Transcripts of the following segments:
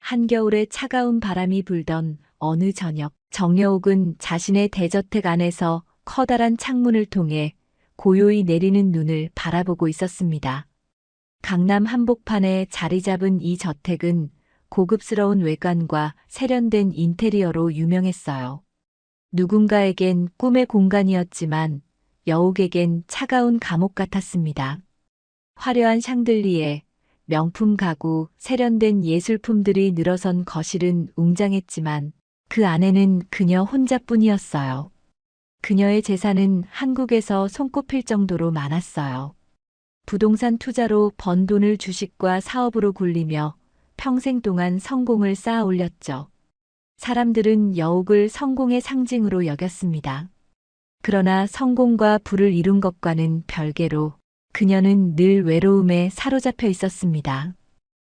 한겨울에 차가운 바람이 불던 어느 저녁, 정여옥은 자신의 대저택 안에서 커다란 창문을 통해 고요히 내리는 눈을 바라보고 있었습니다. 강남 한복판에 자리 잡은 이 저택은 고급스러운 외관과 세련된 인테리어로 유명했어요. 누군가에겐 꿈의 공간이었지만 여옥에겐 차가운 감옥 같았습니다. 화려한 샹들리에, 명품 가구, 세련된 예술품들이 늘어선 거실은 웅장했지만 그 안에는 그녀 혼자뿐이었어요. 그녀의 재산은 한국에서 손꼽힐 정도로 많았어요. 부동산 투자로 번 돈을 주식과 사업으로 굴리며 평생 동안 성공을 쌓아 올렸죠. 사람들은 여옥을 성공의 상징으로 여겼습니다. 그러나 성공과 부를 이룬 것과는 별개로 그녀는 늘 외로움에 사로잡혀 있었습니다.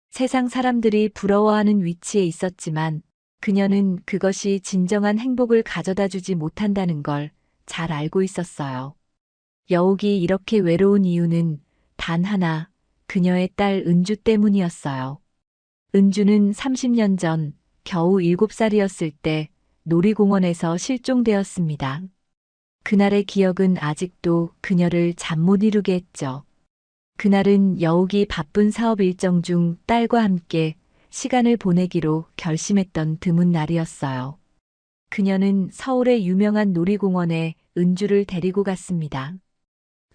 세상 사람들이 부러워하는 위치에 있었지만 그녀는 그것이 진정한 행복을 가져다 주지 못한다는 걸 잘 알고 있었어요. 여옥이 이렇게 외로운 이유는 단 하나, 그녀의 딸 은주 때문이었어요. 은주는 30년 전 겨우 7살이었을 때 놀이공원에서 실종되었습니다. 그날의 기억은 아직도 그녀를 잠 못 이루게 했죠. 그날은 여옥이 바쁜 사업 일정 중 딸과 함께 시간을 보내기로 결심했던 드문 날이었어요. 그녀는 서울의 유명한 놀이공원에 은주를 데리고 갔습니다.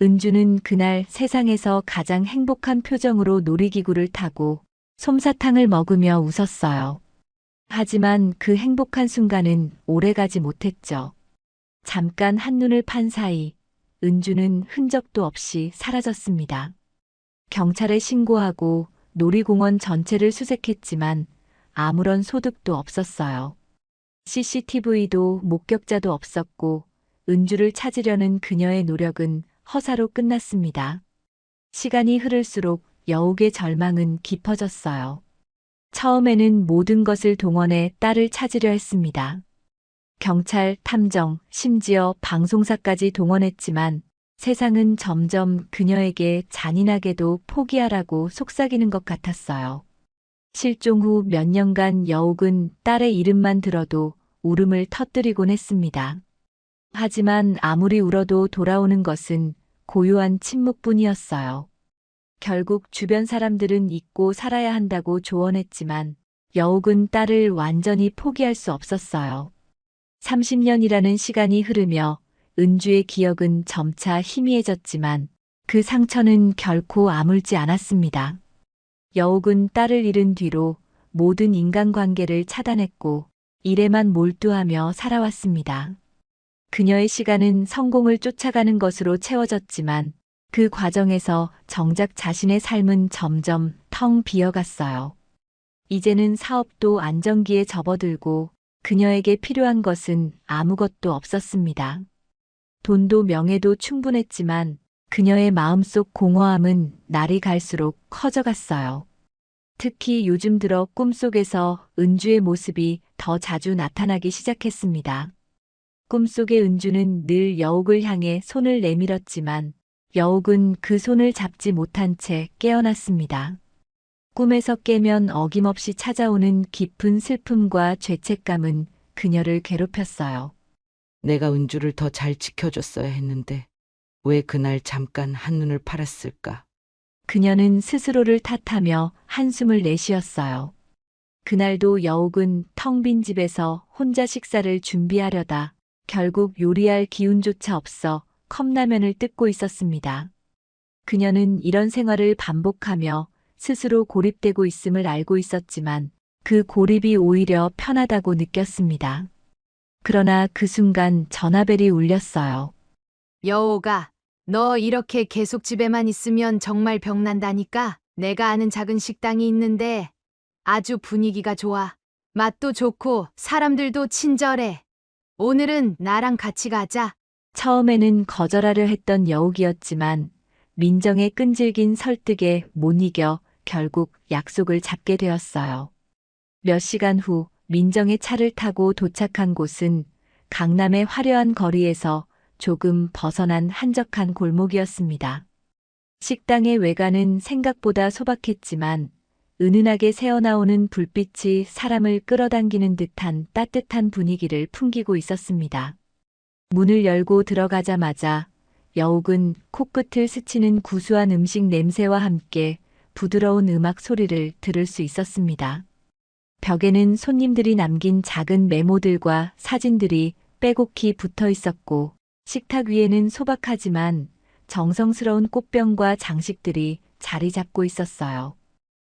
은주는 그날 세상에서 가장 행복한 표정으로 놀이기구를 타고 솜사탕을 먹으며 웃었어요. 하지만 그 행복한 순간은 오래가지 못했죠. 잠깐 한눈을 판 사이 은주는 흔적도 없이 사라졌습니다. 경찰에 신고하고 놀이공원 전체를 수색했지만 아무런 소득도 없었어요. CCTV도 목격자도 없었고 은주를 찾으려는 그녀의 노력은 허사로 끝났습니다. 시간이 흐를수록 여옥의 절망은 깊어졌어요. 처음에는 모든 것을 동원해 딸을 찾으려 했습니다. 경찰, 탐정, 심지어 방송사까지 동원했지만 세상은 점점 그녀에게 잔인하게도 포기하라고 속삭이는 것 같았어요. 실종 후 몇 년간 여옥은 딸의 이름만 들어도 울음을 터뜨리곤 했습니다. 하지만 아무리 울어도 돌아오는 것은 고요한 침묵뿐이었어요. 결국 주변 사람들은 잊고 살아야 한다고 조언했지만 여옥은 딸을 완전히 포기할 수 없었어요. 30년이라는 시간이 흐르며 은주의 기억은 점차 희미해졌지만 그 상처는 결코 아물지 않았습니다. 여옥은 딸을 잃은 뒤로 모든 인간관계를 차단했고 일에만 몰두하며 살아왔습니다. 그녀의 시간은 성공을 쫓아가는 것으로 채워졌지만 그 과정에서 정작 자신의 삶은 점점 텅 비어갔어요. 이제는 사업도 안정기에 접어들고 그녀에게 필요한 것은 아무것도 없었습니다. 돈도 명예도 충분했지만 그녀의 마음속 공허함은 날이 갈수록 커져갔어요. 특히 요즘 들어 꿈속에서 은주의 모습이 더 자주 나타나기 시작했습니다. 꿈속의 은주는 늘 여옥을 향해 손을 내밀었지만 여옥은 그 손을 잡지 못한 채 깨어났습니다. 꿈에서 깨면 어김없이 찾아오는 깊은 슬픔과 죄책감은 그녀를 괴롭혔어요. 내가 은주를 더 잘 지켜줬어야 했는데 왜 그날 잠깐 한눈을 팔았을까? 그녀는 스스로를 탓하며 한숨을 내쉬었어요. 그날도 여옥은 텅 빈 집에서 혼자 식사를 준비하려다 결국 요리할 기운조차 없어 컵라면을 뜯고 있었습니다. 그녀는 이런 생활을 반복하며 스스로 고립되고 있음을 알고 있었지만 그 고립이 오히려 편하다고 느꼈습니다. 그러나 그 순간 전화벨이 울렸어요. 여옥아, 너 이렇게 계속 집에만 있으면 정말 병난다니까? 내가 아는 작은 식당이 있는데 아주 분위기가 좋아. 맛도 좋고 사람들도 친절해. 오늘은 나랑 같이 가자. 처음에는 거절하려 했던 여옥이었지만 민정의 끈질긴 설득에 못 이겨 결국 약속을 잡게 되었어요. 몇 시간 후 민정의 차를 타고 도착한 곳은 강남의 화려한 거리에서 조금 벗어난 한적한 골목이었습니다. 식당의 외관은 생각보다 소박했지만 은은하게 새어나오는 불빛이 사람을 끌어당기는 듯한 따뜻한 분위기를 풍기고 있었습니다. 문을 열고 들어가자마자 여욱은 코끝을 스치는 구수한 음식 냄새와 함께 부드러운 음악 소리를 들을 수 있었습니다. 벽에는 손님들이 남긴 작은 메모들과 사진들이 빼곡히 붙어 있었고, 식탁 위에는 소박하지만 정성스러운 꽃병과 장식들이 자리 잡고 있었어요.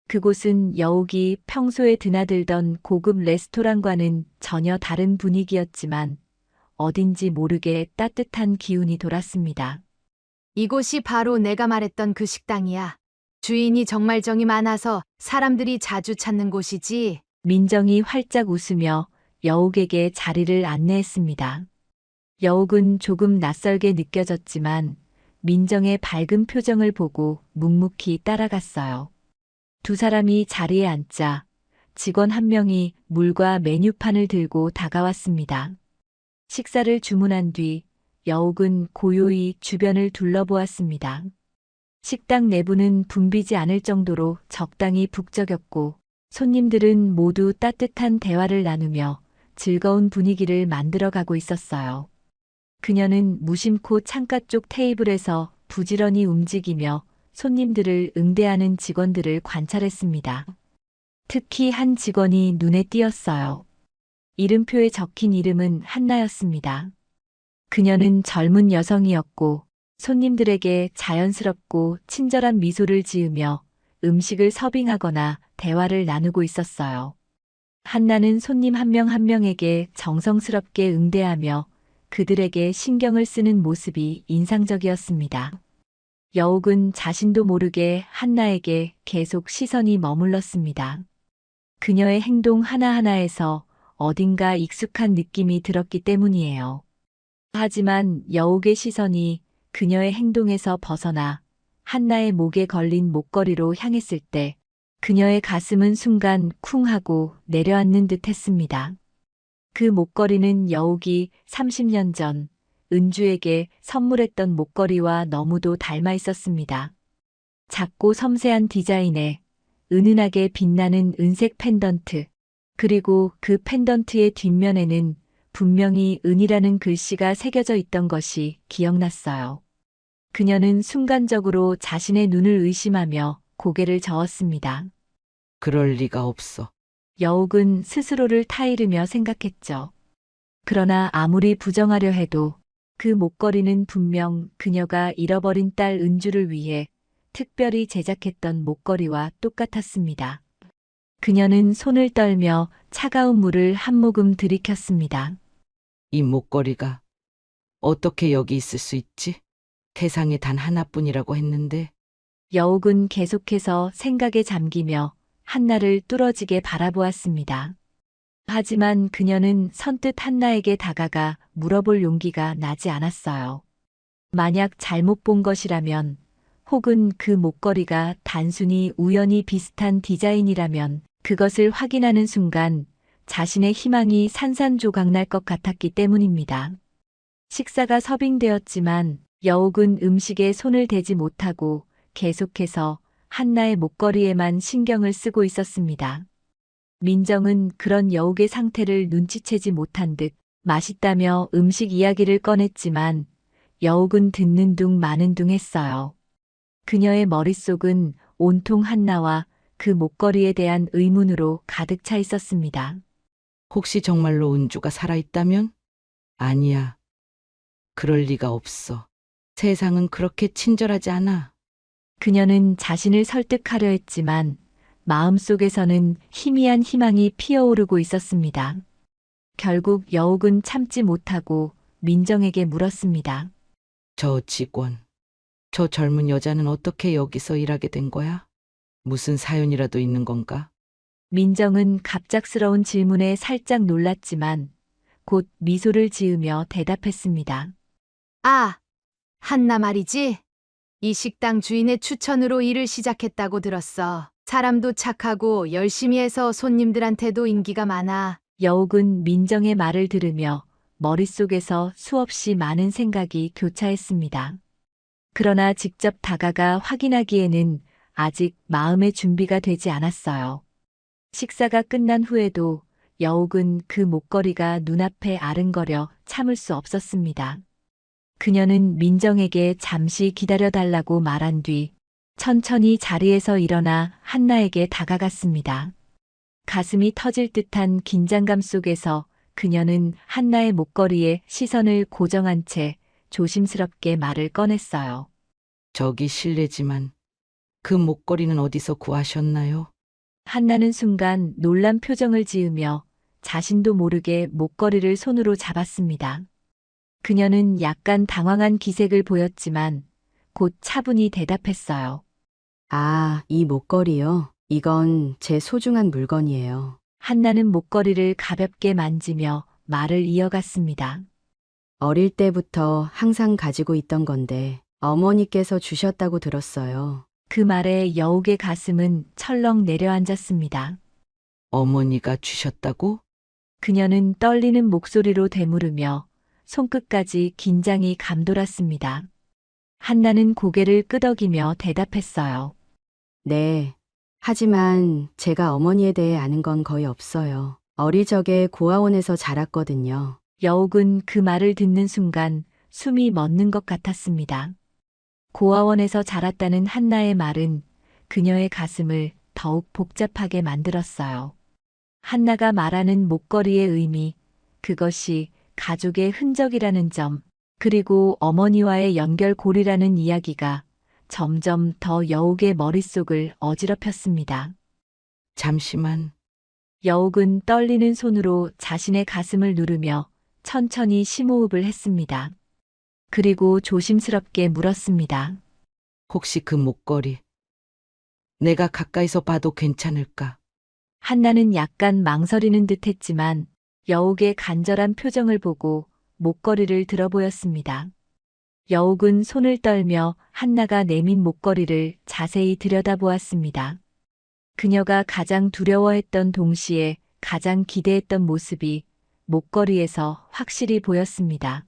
그곳은 여욱이 평소에 드나들던 고급 레스토랑과는 전혀 다른 분위기였지만 어딘지 모르게 따뜻한 기운이 돌았습니다. 이곳이 바로 내가 말했던 그 식당이야. 주인이 정말 정이 많아서 사람들이 자주 찾는 곳이지. 민정이 활짝 웃으며 여욱에게 자리를 안내했습니다. 여욱은 조금 낯설게 느껴졌지만 민정의 밝은 표정을 보고 묵묵히 따라갔어요. 두 사람이 자리에 앉자 직원 한 명이 물과 메뉴판을 들고 다가왔습니다. 식사를 주문한 뒤 여욱은 고요히 주변을 둘러보았습니다. 식당 내부는 붐비지 않을 정도로 적당히 북적였고 손님들은 모두 따뜻한 대화를 나누며 즐거운 분위기를 만들어가고 있었어요. 그녀는 무심코 창가 쪽 테이블에서 부지런히 움직이며 손님들을 응대하는 직원들을 관찰했습니다. 특히 한 직원이 눈에 띄었어요. 이름표에 적힌 이름은 한나였습니다. 그녀는 젊은 여성이었고 손님들에게 자연스럽고 친절한 미소를 지으며 음식을 서빙하거나 대화를 나누고 있었어요. 한나는 손님 한 명 한 명에게 정성스럽게 응대하며 그들에게 신경을 쓰는 모습이 인상적이었습니다. 여욱은 자신도 모르게 한나에게 계속 시선이 머물렀습니다. 그녀의 행동 하나하나에서 어딘가 익숙한 느낌이 들었기 때문이에요. 하지만 여욱의 시선이 그녀의 행동에서 벗어나 한나의 목에 걸린 목걸이로 향했을 때 그녀의 가슴은 순간 쿵 하고 내려앉는 듯 했습니다. 그 목걸이는 여욱이 30년 전 은주에게 선물했던 목걸이와 너무도 닮아 있었습니다. 작고 섬세한 디자인에 은은하게 빛나는 은색 펜던트, 그리고 그 펜던트의 뒷면에는 분명히 은이라는 글씨가 새겨져 있던 것이 기억났어요. 그녀는 순간적으로 자신의 눈을 의심하며 고개를 저었습니다. 그럴 리가 없어. 여욱은 스스로를 타이르며 생각했죠. 그러나 아무리 부정하려 해도 그 목걸이는 분명 그녀가 잃어버린 딸 은주를 위해 특별히 제작했던 목걸이와 똑같았습니다. 그녀는 손을 떨며 차가운 물을 한 모금 들이켰습니다. 이 목걸이가 어떻게 여기 있을 수 있지? 세상에 단 하나뿐이라고 했는데. 여욱은 계속해서 생각에 잠기며 한나를 뚫어지게 바라보았습니다. 하지만 그녀는 선뜻 한나에게 다가가 물어볼 용기가 나지 않았어요. 만약 잘못 본 것이라면, 혹은 그 목걸이가 단순히 우연히 비슷한 디자인이라면 그것을 확인하는 순간 자신의 희망이 산산조각 날 것 같았기 때문입니다. 식사가 서빙되었지만 여욱은 음식에 손을 대지 못하고 계속해서 한나의 목걸이에만 신경을 쓰고 있었습니다. 민정은 그런 여욱의 상태를 눈치채지 못한 듯 맛있다며 음식 이야기를 꺼냈지만 여욱은 듣는 둥 마는 둥 했어요. 그녀의 머릿속은 온통 한나와 그 목걸이에 대한 의문으로 가득 차 있었습니다. 혹시 정말로 은주가 살아있다면? 아니야. 그럴 리가 없어. 세상은 그렇게 친절하지 않아. 그녀는 자신을 설득하려 했지만 마음속에서는 희미한 희망이 피어오르고 있었습니다. 결국 여욱은 참지 못하고 민정에게 물었습니다. 저 직원, 저 젊은 여자는 어떻게 여기서 일하게 된 거야? 무슨 사연이라도 있는 건가? 민정은 갑작스러운 질문에 살짝 놀랐지만 곧 미소를 지으며 대답했습니다. 아, 한나 말이지? 이 식당 주인의 추천으로 일을 시작했다고 들었어. 사람도 착하고 열심히 해서 손님들한테도 인기가 많아. 여욱은 민정의 말을 들으며 머릿속에서 수없이 많은 생각이 교차했습니다. 그러나 직접 다가가 확인하기에는 아직 마음의 준비가 되지 않았어요. 식사가 끝난 후에도 여옥은 그 목걸이가 눈앞에 아른거려 참을 수 없었습니다. 그녀는 민정에게 잠시 기다려달라고 말한 뒤 천천히 자리에서 일어나 한나에게 다가갔습니다. 가슴이 터질 듯한 긴장감 속에서 그녀는 한나의 목걸이에 시선을 고정한 채 조심스럽게 말을 꺼냈어요. 저기 실례지만 그 목걸이는 어디서 구하셨나요? 한나는 순간 놀란 표정을 지으며 자신도 모르게 목걸이를 손으로 잡았습니다. 그녀는 약간 당황한 기색을 보였지만 곧 차분히 대답했어요. 아, 이 목걸이요? 이건 제 소중한 물건이에요. 한나는 목걸이를 가볍게 만지며 말을 이어갔습니다. 어릴 때부터 항상 가지고 있던 건데 어머니께서 주셨다고 들었어요. 그 말에 여옥의 가슴은 철렁 내려앉았습니다. 어머니가 주셨다고? 그녀는 떨리는 목소리로 되물으며 손끝까지 긴장이 감돌았습니다. 한나는 고개를 끄덕이며 대답했어요. 네. 하지만 제가 어머니에 대해 아는 건 거의 없어요. 어릴 적에 고아원에서 자랐거든요. 여옥은 그 말을 듣는 순간 숨이 멎는 것 같았습니다. 고아원에서 자랐다는 한나의 말은 그녀의 가슴을 더욱 복잡하게 만들었어요. 한나가 말하는 목걸이의 의미, 그것이 가족의 흔적이라는 점, 그리고 어머니와의 연결고리라는 이야기가 점점 더 여옥의 머릿속을 어지럽혔습니다. 잠시만. 여옥은 떨리는 손으로 자신의 가슴을 누르며 천천히 심호흡을 했습니다. 그리고 조심스럽게 물었습니다. 혹시 그 목걸이 내가 가까이서 봐도 괜찮을까? 한나는 약간 망설이는 듯 했지만 여옥의 간절한 표정을 보고 목걸이를 들어보였습니다. 여옥은 손을 떨며 한나가 내민 목걸이를 자세히 들여다보았습니다. 그녀가 가장 두려워했던 동시에 가장 기대했던 모습이 목걸이에서 확실히 보였습니다.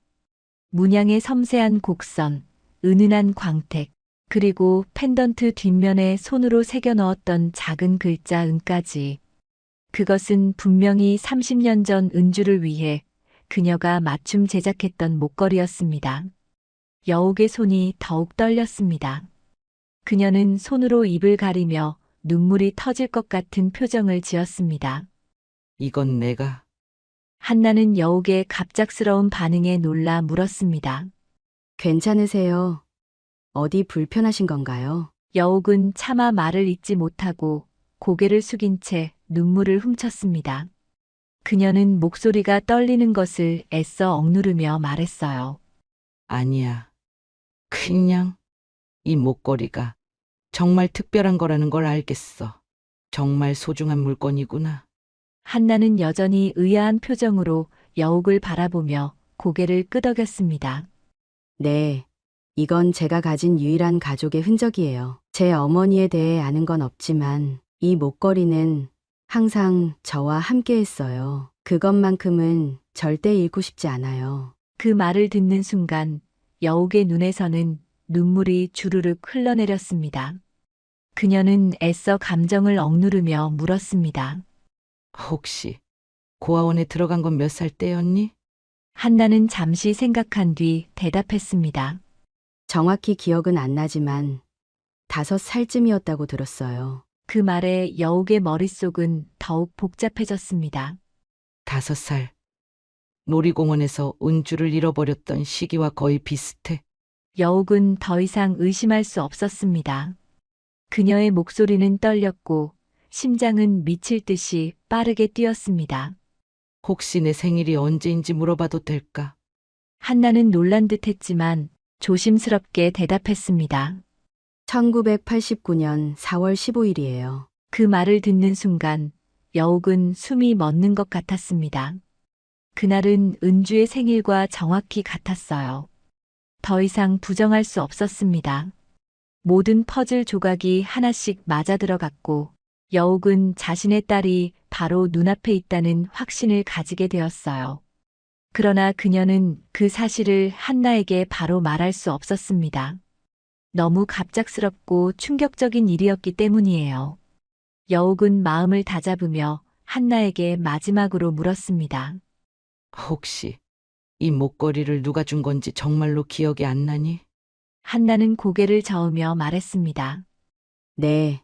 문양의 섬세한 곡선, 은은한 광택, 그리고 펜던트 뒷면에 손으로 새겨 넣었던 작은 글자 은까지. 그것은 분명히 30년 전 은주를 위해 그녀가 맞춤 제작했던 목걸이였습니다. 여옥의 손이 더욱 떨렸습니다. 그녀는 손으로 입을 가리며 눈물이 터질 것 같은 표정을 지었습니다. 이건 내가 한나는 여옥의 갑작스러운 반응에 놀라 물었습니다. 괜찮으세요? 어디 불편하신 건가요? 여옥은 차마 말을 잇지 못하고 고개를 숙인 채 눈물을 훔쳤습니다. 그녀는 목소리가 떨리는 것을 애써 억누르며 말했어요. 아니야. 그냥 이 목걸이가 정말 특별한 거라는 걸 알겠어. 정말 소중한 물건이구나. 한나는 여전히 의아한 표정으로 여옥을 바라보며 고개를 끄덕였습니다. 네. 이건 제가 가진 유일한 가족의 흔적이에요. 제 어머니에 대해 아는 건 없지만 이 목걸이는 항상 저와 함께 했어요. 그것만큼은 절대 잃고 싶지 않아요. 그 말을 듣는 순간 여옥의 눈에서는 눈물이 주르륵 흘러내렸습니다. 그녀는 애써 감정을 억누르며 물었습니다. 혹시 고아원에 들어간 건 몇 살 때였니? 한나는 잠시 생각한 뒤 대답했습니다. 정확히 기억은 안 나지만 5살쯤이었다고 들었어요. 그 말에 여옥의 머릿속은 더욱 복잡해졌습니다. 5살. 놀이공원에서 은주를 잃어버렸던 시기와 거의 비슷해. 여옥은 더 이상 의심할 수 없었습니다. 그녀의 목소리는 떨렸고 심장은 미칠 듯이 빠르게 뛰었습니다. 혹시 내 생일이 언제인지 물어봐도 될까? 한나는 놀란 듯 했지만 조심스럽게 대답했습니다. 1989년 4월 15일이에요. 그 말을 듣는 순간 여옥은 숨이 멎는 것 같았습니다. 그날은 은주의 생일과 정확히 같았어요. 더 이상 부정할 수 없었습니다. 모든 퍼즐 조각이 하나씩 맞아들어갔고 여옥은 자신의 딸이 바로 눈앞에 있다는 확신을 가지게 되었어요. 그러나 그녀는 그 사실을 한나에게 바로 말할 수 없었습니다. 너무 갑작스럽고 충격적인 일이었기 때문이에요. 여욱은 마음을 다잡으며 한나에게 마지막으로 물었습니다. 혹시 이 목걸이를 누가 준 건지 정말로 기억이 안 나니? 한나는 고개를 저으며 말했습니다. 네,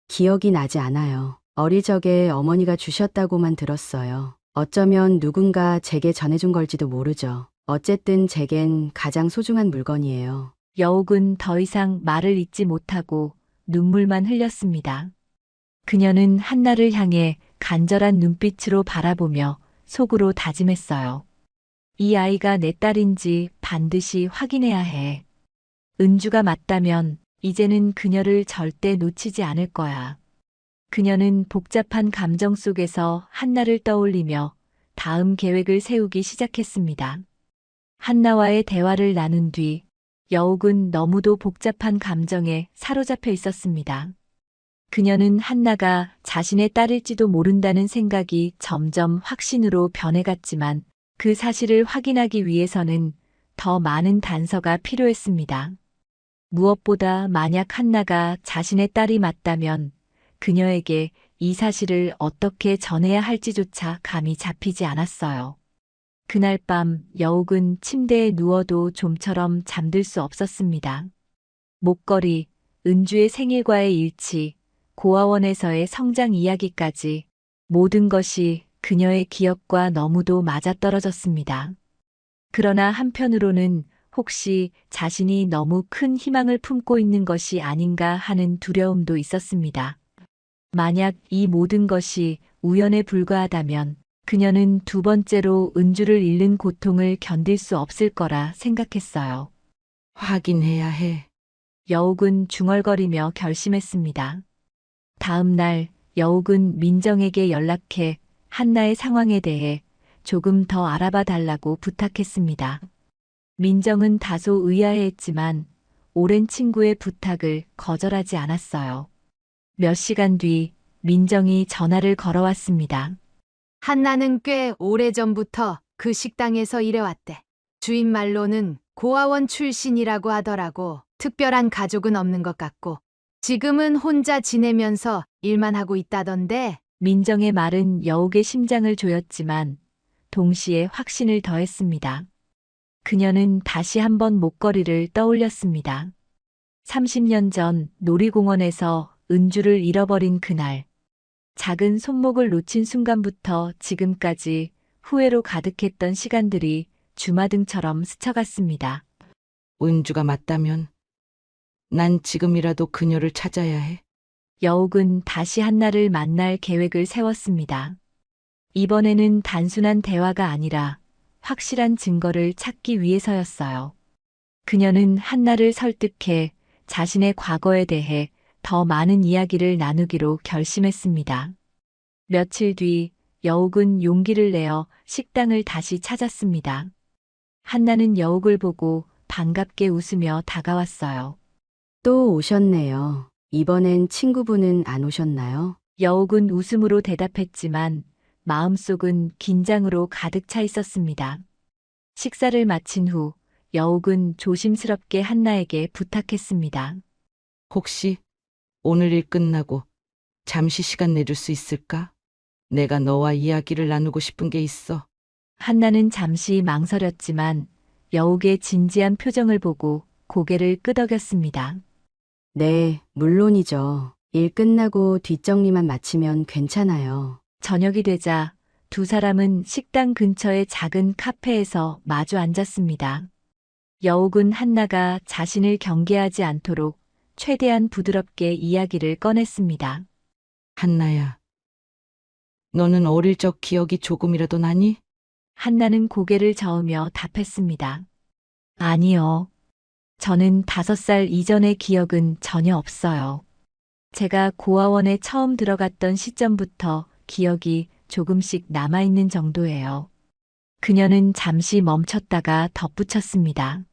기억이 나지 않아요. 어릴 적에 어머니가 주셨다고만 들었어요. 어쩌면 누군가 제게 전해준 걸지도 모르죠. 어쨌든 제겐 가장 소중한 물건이에요. 여욱은 더 이상 말을 잇지 못하고 눈물만 흘렸습니다. 그녀는 한나를 향해 간절한 눈빛으로 바라보며 속으로 다짐했어요. 이 아이가 내 딸인지 반드시 확인해야 해. 은주가 맞다면 이제는 그녀를 절대 놓치지 않을 거야. 그녀는 복잡한 감정 속에서 한나를 떠올리며 다음 계획을 세우기 시작했습니다. 한나와의 대화를 나눈 뒤 여욱은 너무도 복잡한 감정에 사로잡혀 있었습니다. 그녀는 한나가 자신의 딸일지도 모른다는 생각이 점점 확신으로 변해갔지만 그 사실을 확인하기 위해서는 더 많은 단서가 필요했습니다. 무엇보다 만약 한나가 자신의 딸이 맞다면 그녀에게 이 사실을 어떻게 전해야 할지조차 감이 잡히지 않았어요. 그날 밤 여욱은 침대에 누워도 좀처럼 잠들 수 없었습니다. 목걸이, 은주의 생일과의 일치, 고아원에서의 성장 이야기까지 모든 것이 그녀의 기억과 너무도 맞아떨어졌습니다. 그러나 한편으로는 혹시 자신이 너무 큰 희망을 품고 있는 것이 아닌가 하는 두려움도 있었습니다. 만약 이 모든 것이 우연에 불과하다면 그녀는 두 번째로 은주를 잃는 고통을 견딜 수 없을 거라 생각했어요. 확인해야 해. 여욱은 중얼거리며 결심했습니다. 다음 날 여욱은 민정에게 연락해 한나의 상황에 대해 조금 더 알아봐 달라고 부탁했습니다. 민정은 다소 의아해했지만 오랜 친구의 부탁을 거절하지 않았어요. 몇 시간 뒤 민정이 전화를 걸어왔습니다. 한나는 꽤 오래전부터 그 식당에서 일해왔대. 주인 말로는 고아원 출신이라고 하더라고. 특별한 가족은 없는 것 같고 지금은 혼자 지내면서 일만 하고 있다던데. 민정의 말은 여욱의 심장을 조였지만 동시에 확신을 더했습니다. 그녀는 다시 한번 목걸이를 떠올렸습니다. 30년 전 놀이공원에서 은주를 잃어버린 그날. 작은 손목을 놓친 순간부터 지금까지 후회로 가득했던 시간들이 주마등처럼 스쳐갔습니다. 은주가 맞다면 난 지금이라도 그녀를 찾아야 해. 여욱은 다시 한나를 만날 계획을 세웠습니다. 이번에는 단순한 대화가 아니라 확실한 증거를 찾기 위해서였어요. 그녀는 한나를 설득해 자신의 과거에 대해 더 많은 이야기를 나누기로 결심했습니다. 며칠 뒤 여욱은 용기를 내어 식당을 다시 찾았습니다. 한나는 여욱을 보고 반갑게 웃으며 다가왔어요. 또 오셨네요. 이번엔 친구분은 안 오셨나요? 여욱은 웃음으로 대답했지만 마음속은 긴장으로 가득 차 있었습니다. 식사를 마친 후 여욱은 조심스럽게 한나에게 부탁했습니다. 혹시 오늘 일 끝나고 잠시 시간 내줄 수 있을까? 내가 너와 이야기를 나누고 싶은 게 있어. 한나는 잠시 망설였지만 여욱의 진지한 표정을 보고 고개를 끄덕였습니다. 네, 물론이죠. 일 끝나고 뒷정리만 마치면 괜찮아요. 저녁이 되자 두 사람은 식당 근처의 작은 카페에서 마주 앉았습니다. 여욱은 한나가 자신을 경계하지 않도록 최대한 부드럽게 이야기를 꺼냈습니다. 한나야, 너는 어릴 적 기억이 조금이라도 나니? 한나는 고개를 저으며 답했습니다. 아니요. 저는 5살 이전의 기억은 전혀 없어요. 제가 고아원에 처음 들어갔던 시점부터 기억이 조금씩 남아있는 정도예요. 그녀는 잠시 멈췄다가 덧붙였습니다.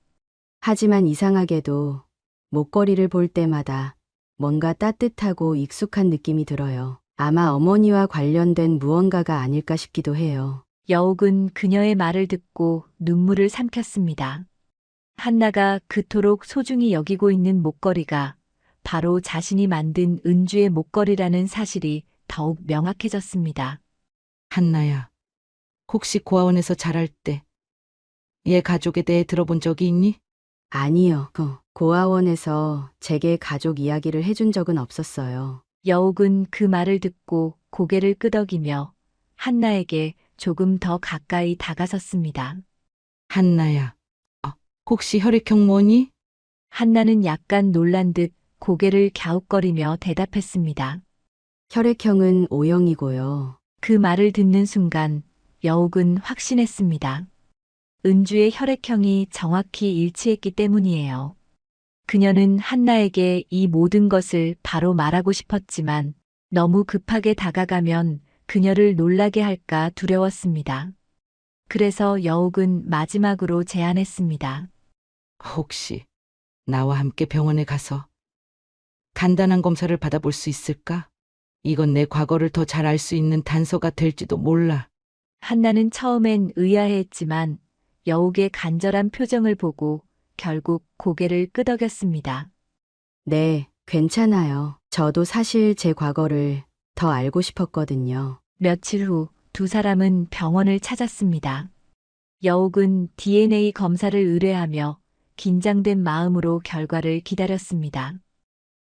하지만 이상하게도 목걸이를 볼 때마다 뭔가 따뜻하고 익숙한 느낌이 들어요. 아마 어머니와 관련된 무언가가 아닐까 싶기도 해요. 여욱은 그녀의 말을 듣고 눈물을 삼켰습니다. 한나가 그토록 소중히 여기고 있는 목걸이가 바로 자신이 만든 은주의 목걸이라는 사실이 더욱 명확해졌습니다. 한나야, 혹시 고아원에서 자랄 때 얘 가족에 대해 들어본 적이 있니? 아니요. 고아원에서 제게 가족 이야기를 해준 적은 없었어요. 여옥은 그 말을 듣고 고개를 끄덕이며 한나에게 조금 더 가까이 다가섰습니다. 한나야, 혹시 혈액형 뭐니? 한나는 약간 놀란 듯 고개를 갸웃거리며 대답했습니다. 혈액형은 O형이고요. 그 말을 듣는 순간 여옥은 확신했습니다. 은주의 혈액형이 정확히 일치했기 때문이에요. 그녀는 한나에게 이 모든 것을 바로 말하고 싶었지만 너무 급하게 다가가면 그녀를 놀라게 할까 두려웠습니다. 그래서 여옥은 마지막으로 제안했습니다. 혹시 나와 함께 병원에 가서 간단한 검사를 받아볼 수 있을까? 이건 내 과거를 더 잘 알 수 있는 단서가 될지도 몰라. 한나는 처음엔 의아해했지만 여옥의 간절한 표정을 보고 결국 고개를 끄덕였습니다. 네, 괜찮아요. 저도 사실 제 과거를 더 알고 싶었거든요. 며칠 후 두 사람은 병원을 찾았습니다. 여옥은 DNA 검사를 의뢰하며 긴장된 마음으로 결과를 기다렸습니다.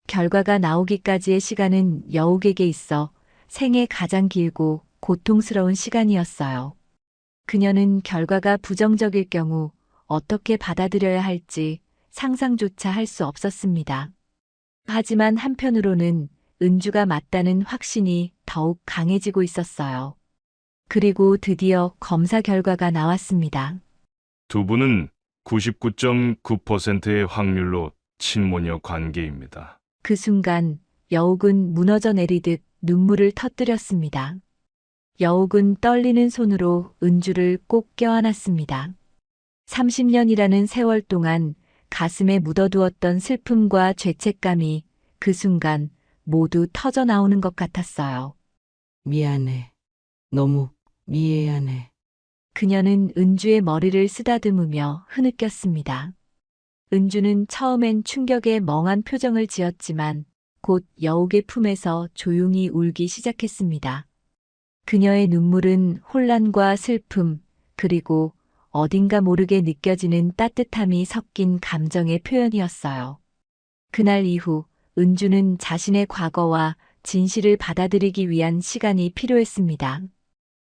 결과가 나오기까지의 시간은 여옥에게 있어 생애 가장 길고 고통스러운 시간이었어요. 그녀는 결과가 부정적일 경우 어떻게 받아들여야 할지 상상조차 할 수 없었습니다. 하지만 한편으로는 은주가 맞다는 확신이 더욱 강해지고 있었어요. 그리고 드디어 검사 결과가 나왔습니다. 두 분은 99.9%의 확률로 친모녀 관계입니다. 그 순간 여옥은 무너져 내리듯 눈물을 터뜨렸습니다. 여옥은 떨리는 손으로 은주를 꼭 껴안았습니다. 30년이라는 세월 동안 가슴에 묻어두었던 슬픔과 죄책감이 그 순간 모두 터져 나오는 것 같았어요. 미안해. 너무 미안해. 그녀는 은주의 머리를 쓰다듬으며 흐느꼈습니다. 은주는 처음엔 충격에 멍한 표정을 지었지만 곧 여옥의 품에서 조용히 울기 시작했습니다. 그녀의 눈물은 혼란과 슬픔, 그리고 어딘가 모르게 느껴지는 따뜻함이 섞인 감정의 표현이었어요. 그날 이후 은주는 자신의 과거와 진실을 받아들이기 위한 시간이 필요했습니다.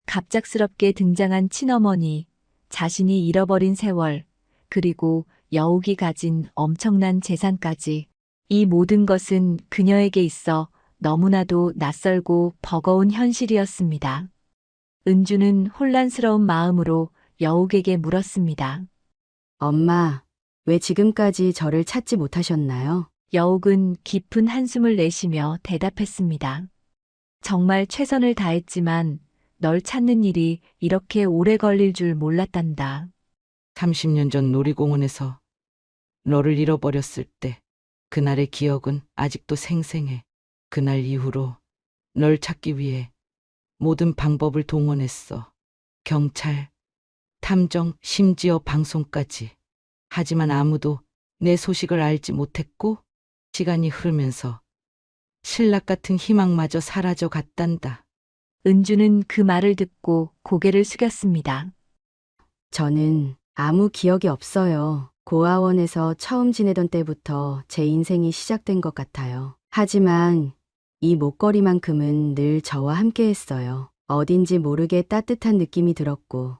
갑작스럽게 등장한 친어머니, 자신이 잃어버린 세월, 그리고 여옥이 가진 엄청난 재산까지 이 모든 것은 그녀에게 있어 너무나도 낯설고 버거운 현실이었습니다. 은주는 혼란스러운 마음으로 여옥에게 물었습니다. 엄마, 왜 지금까지 저를 찾지 못하셨나요? 여옥은 깊은 한숨을 내쉬며 대답했습니다. 정말 최선을 다했지만 널 찾는 일이 이렇게 오래 걸릴 줄 몰랐단다. 30년 전 놀이공원에서 너를 잃어버렸을 때 그날의 기억은 아직도 생생해. 그날 이후로 널 찾기 위해 모든 방법을 동원했어. 경찰, 탐정, 심지어 방송까지. 하지만 아무도 내 소식을 알지 못했고 시간이 흐르면서 신락 같은 희망마저 사라져 갔단다. 은주는 그 말을 듣고 고개를 숙였습니다. 저는 아무 기억이 없어요. 고아원에서 처음 지내던 때부터 제 인생이 시작된 것 같아요. 하지만 이 목걸이만큼은 늘 저와 함께 했어요. 어딘지 모르게 따뜻한 느낌이 들었고,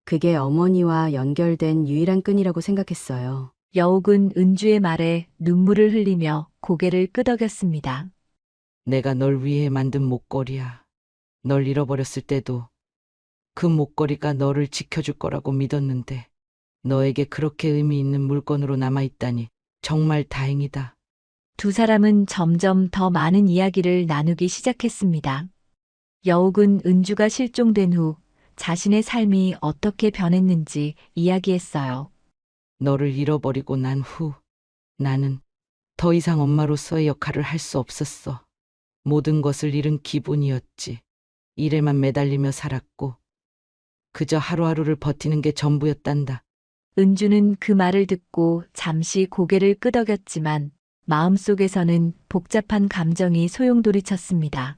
그게 어머니와 연결된 유일한 끈이라고 생각했어요. 여옥은 은주의 말에 눈물을 흘리며 고개를 끄덕였습니다. 내가 널 위해 만든 목걸이야. 널 잃어버렸을 때도 그 목걸이가 너를 지켜줄 거라고 믿었는데 너에게 그렇게 의미 있는 물건으로 남아있다니 정말 다행이다. 두 사람은 점점 더 많은 이야기를 나누기 시작했습니다. 여옥은 은주가 실종된 후 자신의 삶이 어떻게 변했는지 이야기했어요. 너를 잃어버리고 난 후 나는 더 이상 엄마로서의 역할을 할 수 없었어. 모든 것을 잃은 기분이었지. 일에만 매달리며 살았고 그저 하루하루를 버티는 게 전부였단다. 은주는 그 말을 듣고 잠시 고개를 끄덕였지만 마음속에서는 복잡한 감정이 소용돌이쳤습니다.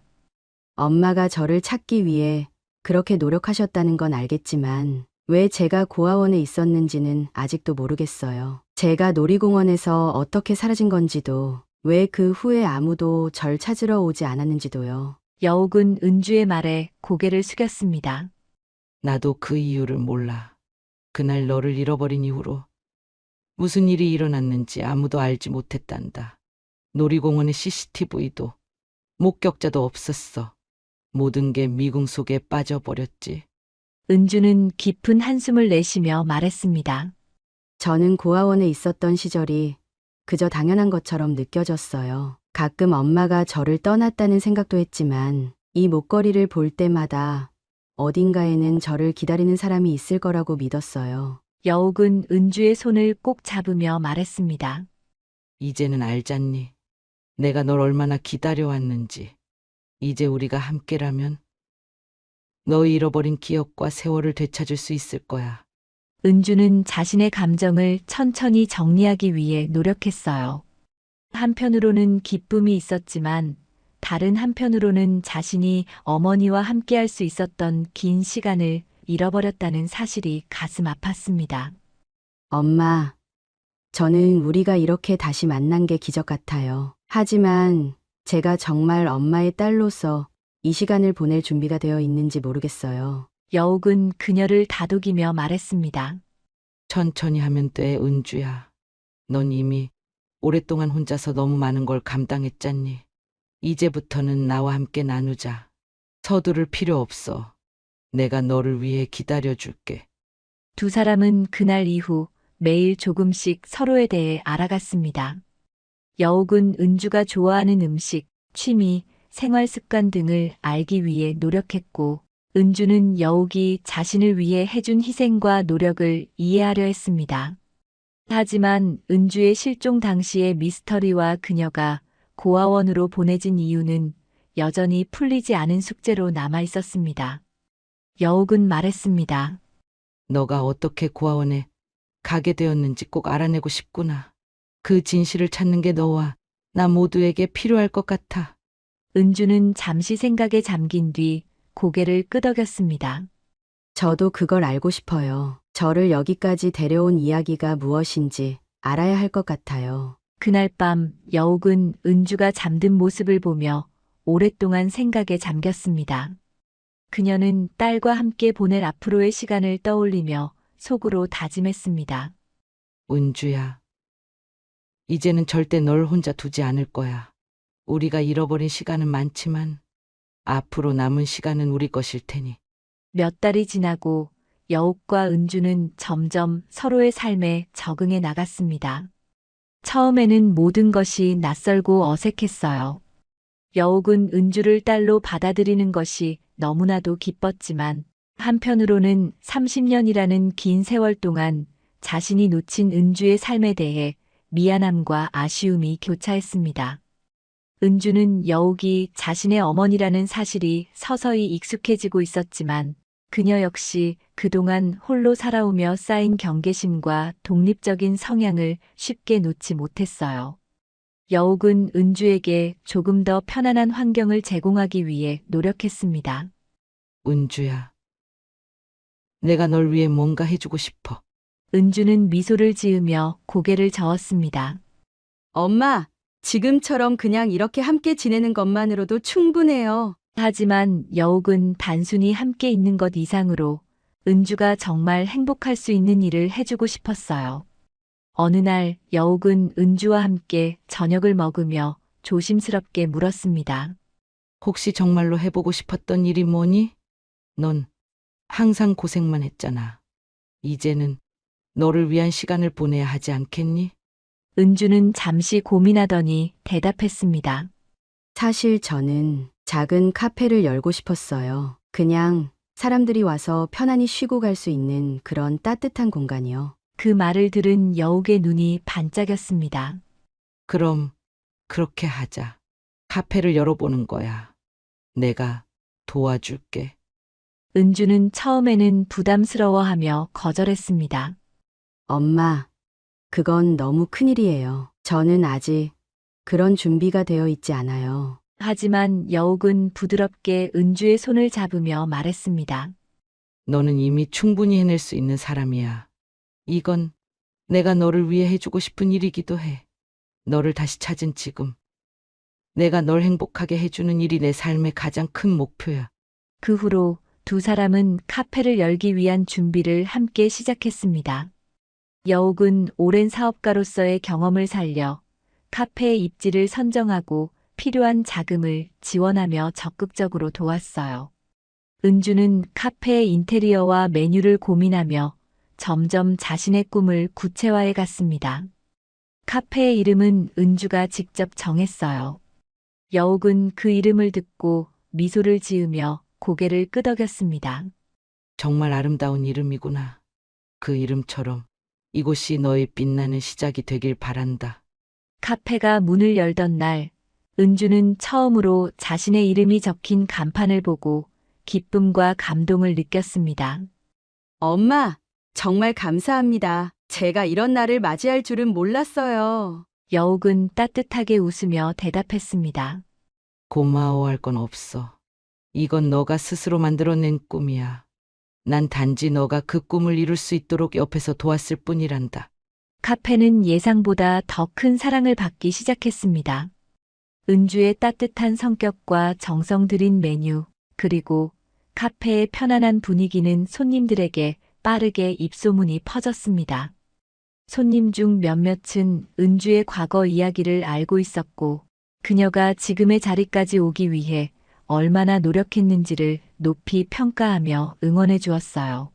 엄마가 저를 찾기 위해 그렇게 노력하셨다는 건 알겠지만 왜 제가 고아원에 있었는지는 아직도 모르겠어요. 제가 놀이공원에서 어떻게 사라진 건지도, 왜 그 후에 아무도 절 찾으러 오지 않았는지도요. 여옥은 은주의 말에 고개를 숙였습니다. 나도 그 이유를 몰라. 그날 너를 잃어버린 이후로 무슨 일이 일어났는지 아무도 알지 못했단다. 놀이공원의 CCTV도 목격자도 없었어. 모든 게 미궁 속에 빠져버렸지. 은주는 깊은 한숨을 내쉬며 말했습니다. 저는 고아원에 있었던 시절이 그저 당연한 것처럼 느껴졌어요. 가끔 엄마가 저를 떠났다는 생각도 했지만 이 목걸이를 볼 때마다 어딘가에는 저를 기다리는 사람이 있을 거라고 믿었어요. 여옥은 은주의 손을 꼭 잡으며 말했습니다. 이제는 알잖니? 내가 널 얼마나 기다려왔는지. 이제 우리가 함께라면 너의 잃어버린 기억과 세월을 되찾을 수 있을 거야. 은주는 자신의 감정을 천천히 정리하기 위해 노력했어요. 한편으로는 기쁨이 있었지만 다른 한편으로는 자신이 어머니와 함께할 수 있었던 긴 시간을 잃어버렸다는 사실이 가슴 아팠습니다. 엄마, 저는 우리가 이렇게 다시 만난 게 기적 같아요. 하지만 제가 정말 엄마의 딸로서 이 시간을 보낼 준비가 되어 있는지 모르겠어요. 여옥은 그녀를 다독이며 말했습니다. 천천히 하면 돼, 은주야. 넌 이미 오랫동안 혼자서 너무 많은 걸 감당했잖니. 이제부터는 나와 함께 나누자. 서두를 필요 없어. 내가 너를 위해 기다려줄게. 두 사람은 그날 이후 매일 조금씩 서로에 대해 알아갔습니다. 여옥은 은주가 좋아하는 음식, 취미, 생활 습관 등을 알기 위해 노력했고, 은주는 여옥이 자신을 위해 해준 희생과 노력을 이해하려 했습니다. 하지만 은주의 실종 당시의 미스터리와 그녀가 고아원으로 보내진 이유는 여전히 풀리지 않은 숙제로 남아 있었습니다. 여옥은 말했습니다. 너가 어떻게 고아원에 가게 되었는지 꼭 알아내고 싶구나. 그 진실을 찾는 게 너와 나 모두에게 필요할 것 같아. 은주는 잠시 생각에 잠긴 뒤 고개를 끄덕였습니다. 저도 그걸 알고 싶어요. 저를 여기까지 데려온 이야기가 무엇인지 알아야 할 것 같아요. 그날 밤 여옥은 은주가 잠든 모습을 보며 오랫동안 생각에 잠겼습니다. 그녀는 딸과 함께 보낼 앞으로의 시간을 떠올리며 속으로 다짐했습니다. 은주야. 이제는 절대 널 혼자 두지 않을 거야. 우리가 잃어버린 시간은 많지만 앞으로 남은 시간은 우리 것일 테니. 몇 달이 지나고 여옥과 은주는 점점 서로의 삶에 적응해 나갔습니다. 처음에는 모든 것이 낯설고 어색했어요. 여옥은 은주를 딸로 받아들이는 것이 너무나도 기뻤지만 한편으로는 30년이라는 긴 세월 동안 자신이 놓친 은주의 삶에 대해 미안함과 아쉬움이 교차했습니다. 은주는 여옥이 자신의 어머니라는 사실이 서서히 익숙해지고 있었지만 그녀 역시 그동안 홀로 살아오며 쌓인 경계심과 독립적인 성향을 쉽게 놓지 못했어요. 여옥은 은주에게 조금 더 편안한 환경을 제공하기 위해 노력했습니다. 은주야. 내가 널 위해 뭔가 해주고 싶어. 은주는 미소를 지으며 고개를 저었습니다. 엄마, 지금처럼 그냥 이렇게 함께 지내는 것만으로도 충분해요. 하지만 여옥은 단순히 함께 있는 것 이상으로 은주가 정말 행복할 수 있는 일을 해주고 싶었어요. 어느 날 여옥은 은주와 함께 저녁을 먹으며 조심스럽게 물었습니다. 혹시 정말로 해보고 싶었던 일이 뭐니? 넌 항상 고생만 했잖아. 이제는 너를 위한 시간을 보내야 하지 않겠니? 은주는 잠시 고민하더니 대답했습니다. 사실 저는 작은 카페를 열고 싶었어요. 그냥 사람들이 와서 편안히 쉬고 갈 수 있는 그런 따뜻한 공간이요. 그 말을 들은 여옥의 눈이 반짝였습니다. 그럼 그렇게 하자. 카페를 열어보는 거야. 내가 도와줄게. 은주는 처음에는 부담스러워하며 거절했습니다. 엄마, 그건 너무 큰일이에요. 저는 아직 그런 준비가 되어 있지 않아요. 하지만 여욱은 부드럽게 은주의 손을 잡으며 말했습니다. 너는 이미 충분히 해낼 수 있는 사람이야. 이건 내가 너를 위해 해주고 싶은 일이기도 해. 너를 다시 찾은 지금. 내가 널 행복하게 해주는 일이 내 삶의 가장 큰 목표야. 그 후로 두 사람은 카페를 열기 위한 준비를 함께 시작했습니다. 여욱은 오랜 사업가로서의 경험을 살려 카페의 입지를 선정하고 필요한 자금을 지원하며 적극적으로 도왔어요. 은주는 카페의 인테리어와 메뉴를 고민하며 점점 자신의 꿈을 구체화해 갔습니다. 카페의 이름은 은주가 직접 정했어요. 여욱은 그 이름을 듣고 미소를 지으며 고개를 끄덕였습니다. 정말 아름다운 이름이구나. 그 이름처럼 이곳이 너의 빛나는 시작이 되길 바란다. 카페가 문을 열던 날, 은주는 처음으로 자신의 이름이 적힌 간판을 보고 기쁨과 감동을 느꼈습니다. 엄마, 정말 감사합니다. 제가 이런 날을 맞이할 줄은 몰랐어요. 여욱은 따뜻하게 웃으며 대답했습니다. 고마워할 건 없어. 이건 너가 스스로 만들어낸 꿈이야. 난 단지 너가 그 꿈을 이룰 수 있도록 옆에서 도왔을 뿐이란다. 카페는 예상보다 더 큰 사랑을 받기 시작했습니다. 은주의 따뜻한 성격과 정성 들인 메뉴, 그리고 카페의 편안한 분위기는 손님들에게 빠르게 입소문이 퍼졌습니다. 손님 중 몇몇은 은주의 과거 이야기를 알고 있었고, 그녀가 지금의 자리까지 오기 위해 얼마나 노력했는지를 높이 평가하며 응원해 주었어요.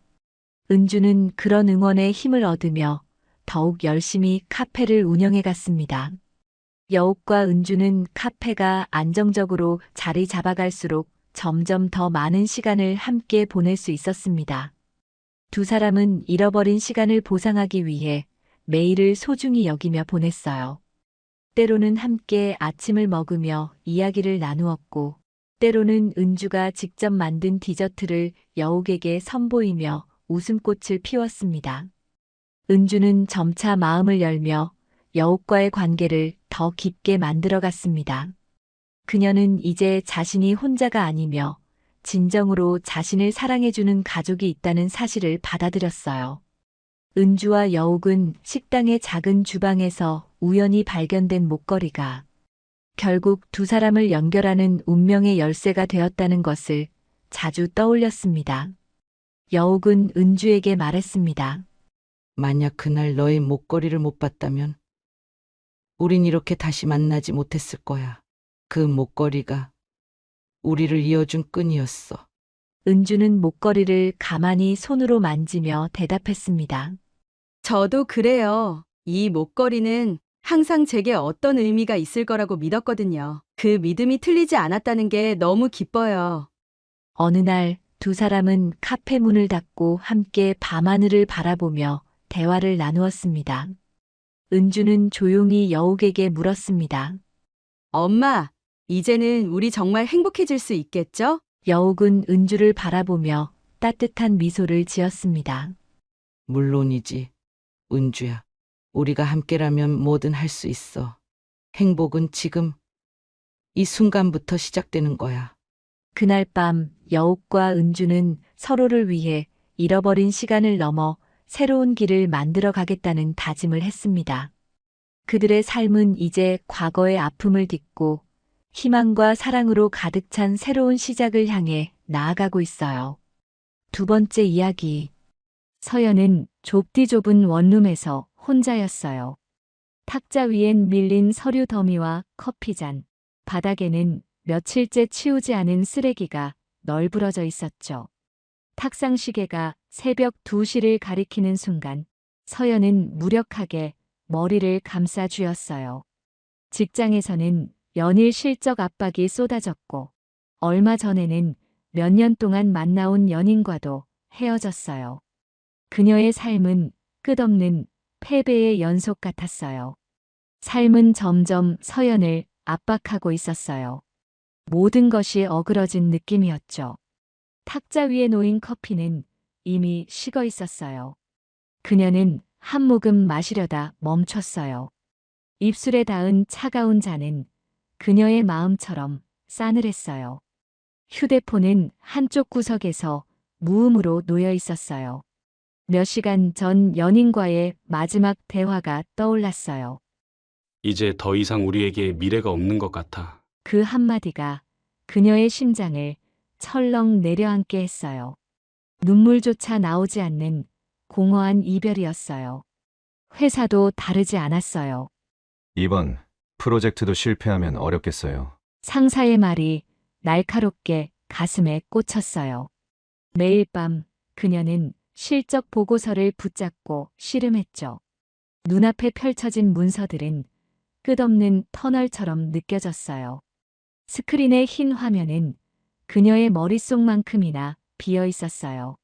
은주는 그런 응원에 힘을 얻으며 더욱 열심히 카페를 운영해 갔습니다. 여욱과 은주는 카페가 안정적으로 자리 잡아갈수록 점점 더 많은 시간을 함께 보낼 수 있었습니다. 두 사람은 잃어버린 시간을 보상하기 위해 매일을 소중히 여기며 보냈어요. 때로는 함께 아침을 먹으며 이야기를 나누었고, 때로는 은주가 직접 만든 디저트를 여욱에게 선보이며 웃음꽃을 피웠습니다. 은주는 점차 마음을 열며 여욱과의 관계를 더 깊게 만들어갔습니다. 그녀는 이제 자신이 혼자가 아니며 진정으로 자신을 사랑해주는 가족이 있다는 사실을 받아들였어요. 은주와 여욱은 식당의 작은 주방에서 우연히 발견된 목걸이가 결국 두 사람을 연결하는 운명의 열쇠가 되었다는 것을 자주 떠올렸습니다. 여욱은 은주에게 말했습니다. 만약 그날 너의 목걸이를 못 봤다면 우린 이렇게 다시 만나지 못했을 거야. 그 목걸이가 우리를 이어준 끈이었어. 은주는 목걸이를 가만히 손으로 만지며 대답했습니다. 저도 그래요. 이 목걸이는 항상 제게 어떤 의미가 있을 거라고 믿었거든요. 그 믿음이 틀리지 않았다는 게 너무 기뻐요. 어느 날 두 사람은 카페 문을 닫고 함께 밤하늘을 바라보며 대화를 나누었습니다. 은주는 조용히 여욱에게 물었습니다. 엄마, 이제는 우리 정말 행복해질 수 있겠죠? 여욱은 은주를 바라보며 따뜻한 미소를 지었습니다. 물론이지. 은주야. 우리가 함께라면 뭐든 할 수 있어. 행복은 지금 이 순간부터 시작되는 거야. 그날 밤 여욱과 은주는 서로를 위해 잃어버린 시간을 넘어 새로운 길을 만들어 가겠다는 다짐을 했습니다. 그들의 삶은 이제 과거의 아픔을 딛고 희망과 사랑으로 가득 찬 새로운 시작을 향해 나아가고 있어요. 두 번째 이야기. 서연은 좁디 좁은 원룸에서 혼자였어요. 탁자 위엔 밀린 서류 더미와 커피잔, 바닥에는 며칠째 치우지 않은 쓰레기가 널브러져 있었죠. 탁상 시계가 새벽 2시를 가리키는 순간 서연은 무력하게 머리를 감싸 쥐었어요. 직장에서는 연일 실적 압박이 쏟아졌고 얼마 전에는 몇 년 동안 만나온 연인과도 헤어졌어요. 그녀의 삶은 끝없는 패배의 연속 같았어요. 삶은 점점 서연을 압박하고 있었어요. 모든 것이 어그러진 느낌이었죠. 탁자 위에 놓인 커피는 이미 식어 있었어요. 그녀는 한 모금 마시려다 멈췄어요. 입술에 닿은 차가운 잔은 그녀의 마음처럼 싸늘했어요. 휴대폰은 한쪽 구석에서 무음으로 놓여 있었어요. 몇 시간 전 연인과의 마지막 대화가 떠올랐어요. 이제 더 이상 우리에게 미래가 없는 것 같아. 그 한마디가 그녀의 심장을 철렁 내려앉게 했어요. 눈물조차 나오지 않는 공허한 이별이었어요. 회사도 다르지 않았어요. 이번 프로젝트도 실패하면 어렵겠어요. 상사의 말이 날카롭게 가슴에 꽂혔어요. 매일 밤 그녀는 실적 보고서를 붙잡고 씨름했죠. 눈앞에 펼쳐진 문서들은 끝없는 터널처럼 느껴졌어요. 스크린의 흰 화면은 그녀의 머릿속만큼이나 비어 있었어요.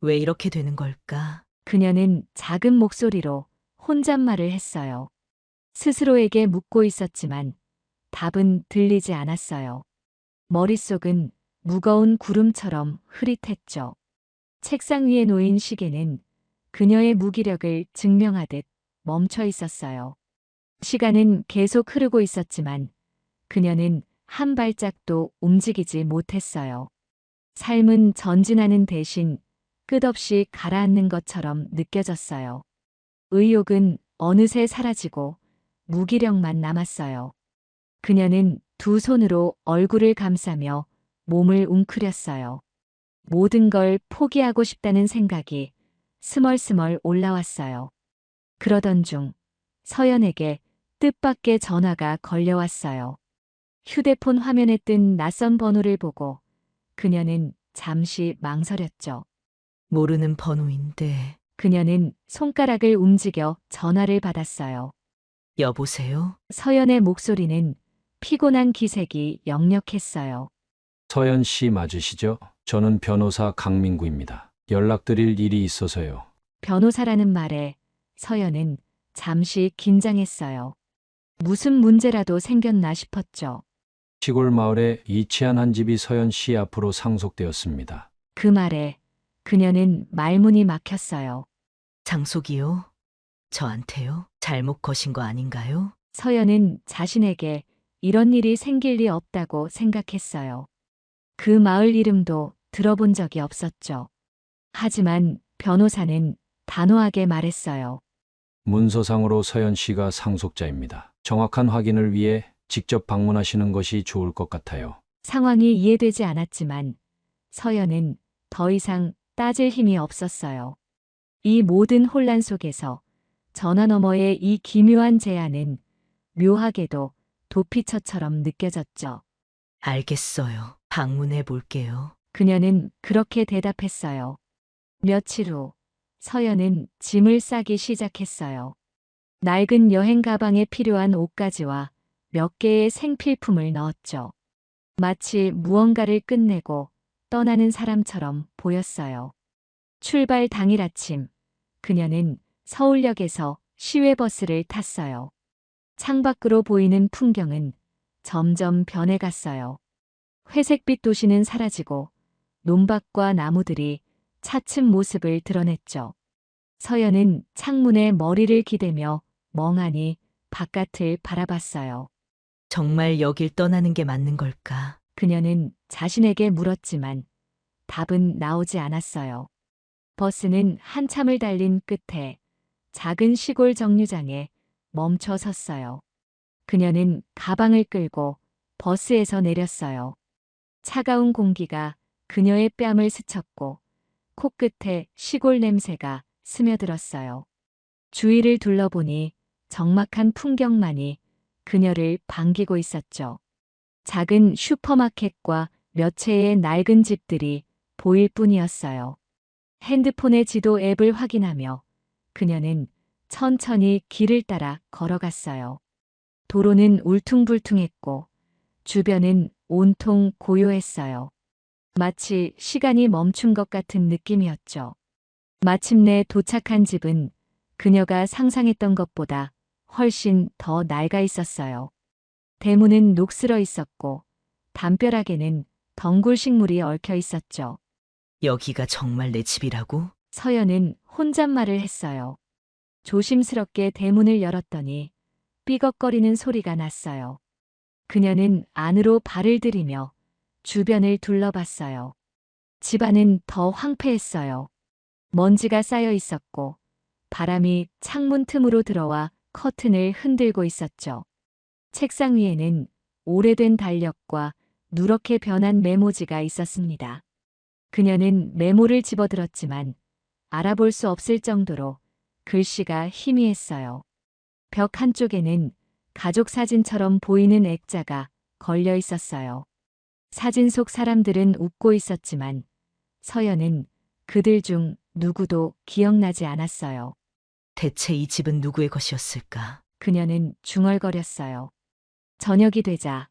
왜 이렇게 되는 걸까? 그녀는 작은 목소리로 혼잣말을 했어요. 스스로에게 묻고 있었지만 답은 들리지 않았어요. 머릿속은 무거운 구름처럼 흐릿했죠. 책상 위에 놓인 시계는 그녀의 무기력을 증명하듯 멈춰 있었어요. 시간은 계속 흐르고 있었지만 그녀는 한 발짝도 움직이지 못했어요. 삶은 전진하는 대신 끝없이 가라앉는 것처럼 느껴졌어요. 의욕은 어느새 사라지고 무기력만 남았어요. 그녀는 두 손으로 얼굴을 감싸며 몸을 웅크렸어요. 모든 걸 포기하고 싶다는 생각이 스멀스멀 올라왔어요. 그러던 중 서연에게 뜻밖의 전화가 걸려왔어요. 휴대폰 화면에 뜬 낯선 번호를 보고 그녀는 잠시 망설였죠. 모르는 번호인데. 그녀는 손가락을 움직여 전화를 받았어요. 여보세요? 서연의 목소리는 피곤한 기색이 역력했어요. 서연 씨 맞으시죠? 저는 변호사 강민구입니다. 연락드릴 일이 있어서요. 변호사라는 말에 서연은 잠시 긴장했어요. 무슨 문제라도 생겼나 싶었죠. 시골 마을에 이치한 한 집이 서연 씨 앞으로 상속되었습니다. 그 말에 그녀는 말문이 막혔어요. 장속이요? 저한테요? 잘못 거신 거 아닌가요? 서연은 자신에게 이런 일이 생길 리 없다고 생각했어요. 그 마을 이름도 들어본 적이 없었죠. 하지만 변호사는 단호하게 말했어요. 문서상으로 서연 씨가 상속자입니다. 정확한 확인을 위해 직접 방문하시는 것이 좋을 것 같아요. 상황이 이해되지 않았지만 서연은 더 이상 따질 힘이 없었어요. 이 모든 혼란 속에서 전화 너머의 이 기묘한 제안은 묘하게도 도피처처럼 느껴졌죠. 알겠어요. 방문해 볼게요. 그녀는 그렇게 대답했어요. 며칠 후 서연은 짐을 싸기 시작했어요. 낡은 여행 가방에 필요한 옷가지와 몇 개의 생필품을 넣었죠. 마치 무언가를 끝내고 떠나는 사람처럼 보였어요. 출발 당일 아침, 그녀는 서울역에서 시외버스를 탔어요. 창밖으로 보이는 풍경은 점점 변해갔어요. 회색빛 도시는 사라지고 논밭과 나무들이 차츰 모습을 드러냈죠. 서연은 창문에 머리를 기대며 멍하니 바깥을 바라봤어요. 정말 여길 떠나는 게 맞는 걸까? 그녀는 자신에게 물었지만 답은 나오지 않았어요. 버스는 한참을 달린 끝에 작은 시골 정류장에 멈춰 섰어요. 그녀는 가방을 끌고 버스에서 내렸어요. 차가운 공기가 그녀의 뺨을 스쳤고 코끝에 시골 냄새가 스며들었어요. 주위를 둘러보니 적막한 풍경만이 그녀를 반기고 있었죠. 작은 슈퍼마켓과 몇 채의 낡은 집들이 보일 뿐이었어요. 핸드폰의 지도 앱을 확인하며 그녀는 천천히 길을 따라 걸어갔어요. 도로는 울퉁불퉁했고 주변은 온통 고요했어요. 마치 시간이 멈춘 것 같은 느낌이었죠. 마침내 도착한 집은 그녀가 상상했던 것보다 훨씬 더 낡아 있었어요. 대문은 녹슬어 있었고 담벼락에는 덩굴 식물이 얽혀 있었죠. 여기가 정말 내 집이라고? 서연은 혼잣말을 했어요. 조심스럽게 대문을 열었더니 삐걱거리는 소리가 났어요. 그녀는 안으로 발을 들이며 주변을 둘러봤어요. 집안은 더 황폐했어요. 먼지가 쌓여 있었고 바람이 창문 틈으로 들어와 커튼을 흔들고 있었죠. 책상 위에는 오래된 달력과 누렇게 변한 메모지가 있었습니다. 그녀는 메모를 집어들었지만 알아볼 수 없을 정도로 글씨가 희미했어요. 벽 한쪽에는 가족 사진처럼 보이는 액자가 걸려 있었어요. 사진 속 사람들은 웃고 있었지만 서연은 그들 중 누구도 기억나지 않았어요. 대체 이 집은 누구의 것이었을까? 그녀는 중얼거렸어요. 저녁이 되자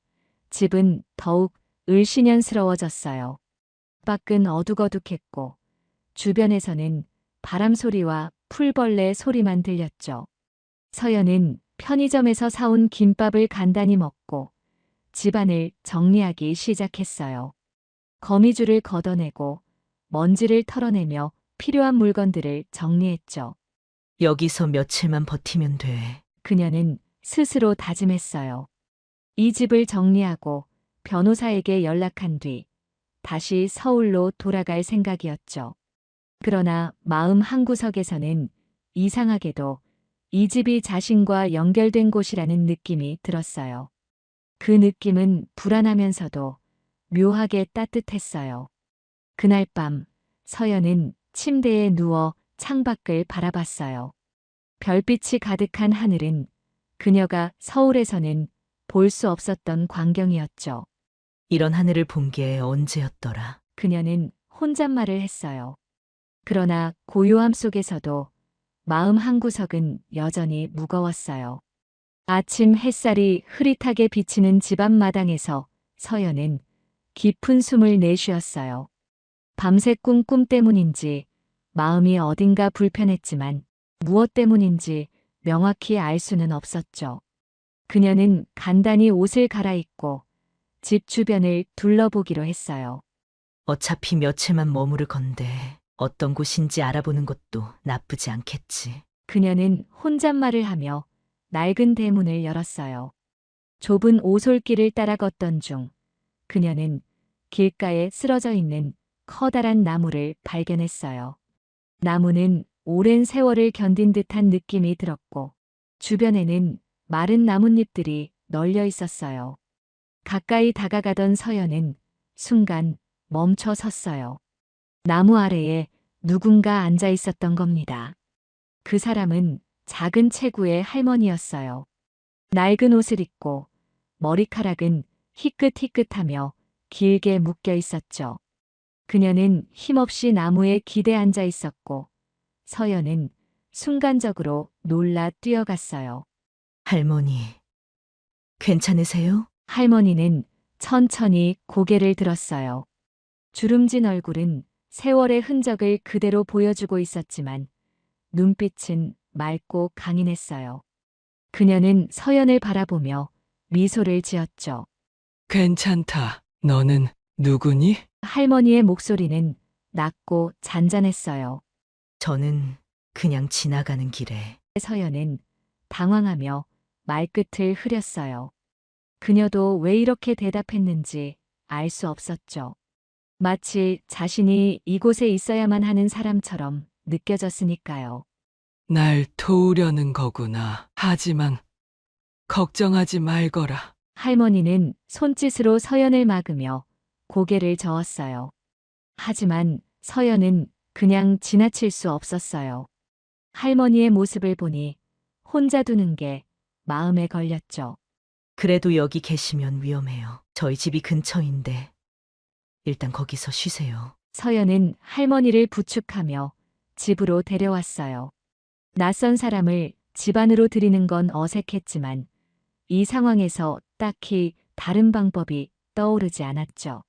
집은 더욱 을씨년스러워졌어요. 밖은 어둑어둑했고 주변에서는 바람 소리와 풀벌레 소리만 들렸죠. 서연은 편의점에서 사온 김밥을 간단히 먹고 집안을 정리하기 시작했어요. 거미줄을 걷어내고 먼지를 털어내며 필요한 물건들을 정리했죠. 여기서 며칠만 버티면 돼. 그녀는 스스로 다짐했어요. 이 집을 정리하고 변호사에게 연락한 뒤 다시 서울로 돌아갈 생각이었죠. 그러나 마음 한구석에서는 이상하게도 이 집이 자신과 연결된 곳이라는 느낌이 들었어요. 그 느낌은 불안하면서도 묘하게 따뜻했어요. 그날 밤 서연은 침대에 누워 창밖을 바라봤어요. 별빛이 가득한 하늘은 그녀가 서울에서는 볼 수 없었던 광경이었죠. 이런 하늘을 본 게 언제였더라? 그녀는 혼잣말을 했어요. 그러나 고요함 속에서도 마음 한구석은 여전히 무거웠어요. 아침 햇살이 흐릿하게 비치는 집 앞마당에서 서연은 깊은 숨을 내쉬었어요. 밤새 꾼 꿈 때문인지 마음이 어딘가 불편했지만 무엇 때문인지 명확히 알 수는 없었죠. 그녀는 간단히 옷을 갈아입고 집 주변을 둘러보기로 했어요. 어차피 며칠만 머무를 건데 어떤 곳인지 알아보는 것도 나쁘지 않겠지. 그녀는 혼잣말을 하며 낡은 대문을 열었어요. 좁은 오솔길을 따라 걷던 중 그녀는 길가에 쓰러져 있는 커다란 나무를 발견했어요. 나무는 오랜 세월을 견딘 듯한 느낌이 들었고 주변에는 마른 나뭇잎들이 널려 있었어요. 가까이 다가가던 서연은 순간 멈춰 섰어요. 나무 아래에 누군가 앉아 있었던 겁니다. 그 사람은 작은 체구의 할머니였어요. 낡은 옷을 입고 머리카락은 희끗희끗하며 길게 묶여 있었죠. 그녀는 힘없이 나무에 기대 앉아 있었고 서연은 순간적으로 놀라 뛰어갔어요. 할머니, 괜찮으세요? 할머니는 천천히 고개를 들었어요. 주름진 얼굴은 세월의 흔적을 그대로 보여주고 있었지만 눈빛은 맑고 강인했어요. 그녀는 서연을 바라보며 미소를 지었죠. 괜찮다. 너는 누구니? 할머니의 목소리는 낮고 잔잔했어요. 저는 그냥 지나가는 길에. 서연은 당황하며 말끝을 흐렸어요. 그녀도 왜 이렇게 대답했는지 알 수 없었죠. 마치 자신이 이곳에 있어야만 하는 사람처럼 느껴졌으니까요. 날 도우려는 거구나. 하지만 걱정하지 말거라. 할머니는 손짓으로 서연을 막으며 고개를 저었어요. 하지만 서연은 그냥 지나칠 수 없었어요. 할머니의 모습을 보니 혼자 두는 게 마음에 걸렸죠. 그래도 여기 계시면 위험해요. 저희 집이 근처인데 일단 거기서 쉬세요. 서연은 할머니를 부축하며 집으로 데려왔어요. 낯선 사람을 집 안으로 들이는 건 어색했지만 이 상황에서 딱히 다른 방법이 떠오르지 않았죠.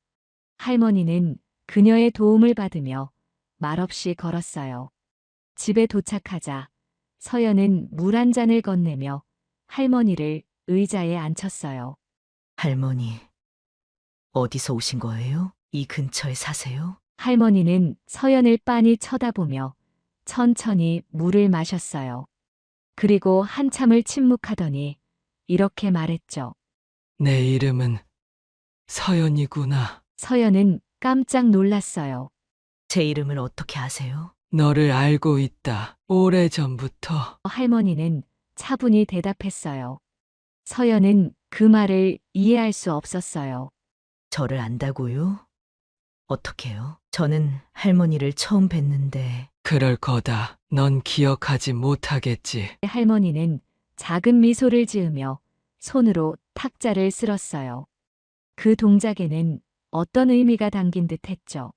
할머니는 그녀의 도움을 받으며 말없이 걸었어요. 집에 도착하자 서연은 물 한 잔을 건네며 할머니를 의자에 앉혔어요. 할머니, 어디서 오신 거예요? 이 근처에 사세요? 할머니는 서연을 빤히 쳐다보며 천천히 물을 마셨어요. 그리고 한참을 침묵하더니 이렇게 말했죠. 내 이름은 서연이구나. 서연은 깜짝 놀랐어요. 제 이름을 어떻게 아세요? 너를 알고 있다. 오래전부터. 할머니는 차분히 대답했어요. 서연은 그 말을 이해할 수 없었어요. 저를 안다고요? 어떻게요? 저는 할머니를 처음 뵀는데 그럴 거다. 넌 기억하지 못하겠지. 할머니는 작은 미소를 지으며 손으로 탁자를 쓸었어요. 그 동작에는 어떤 의미가 담긴 듯 했죠.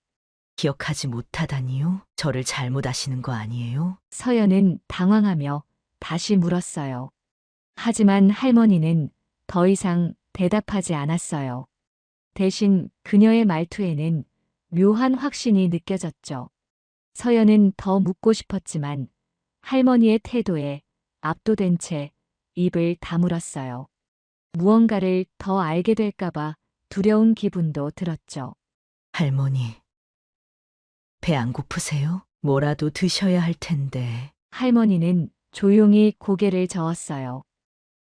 기억하지 못하다니요? 저를 잘못 아시는 거 아니에요? 서연은 당황하며 다시 물었어요. 하지만 할머니는 더 이상 대답하지 않았어요. 대신 그녀의 말투에는 묘한 확신이 느껴졌죠. 서연은 더 묻고 싶었지만 할머니의 태도에 압도된 채 입을 다물었어요. 무언가를 더 알게 될까봐 두려운 기분도 들었죠. 할머니, 배 안 고프세요? 뭐라도 드셔야 할 텐데. 할머니는 조용히 고개를 저었어요.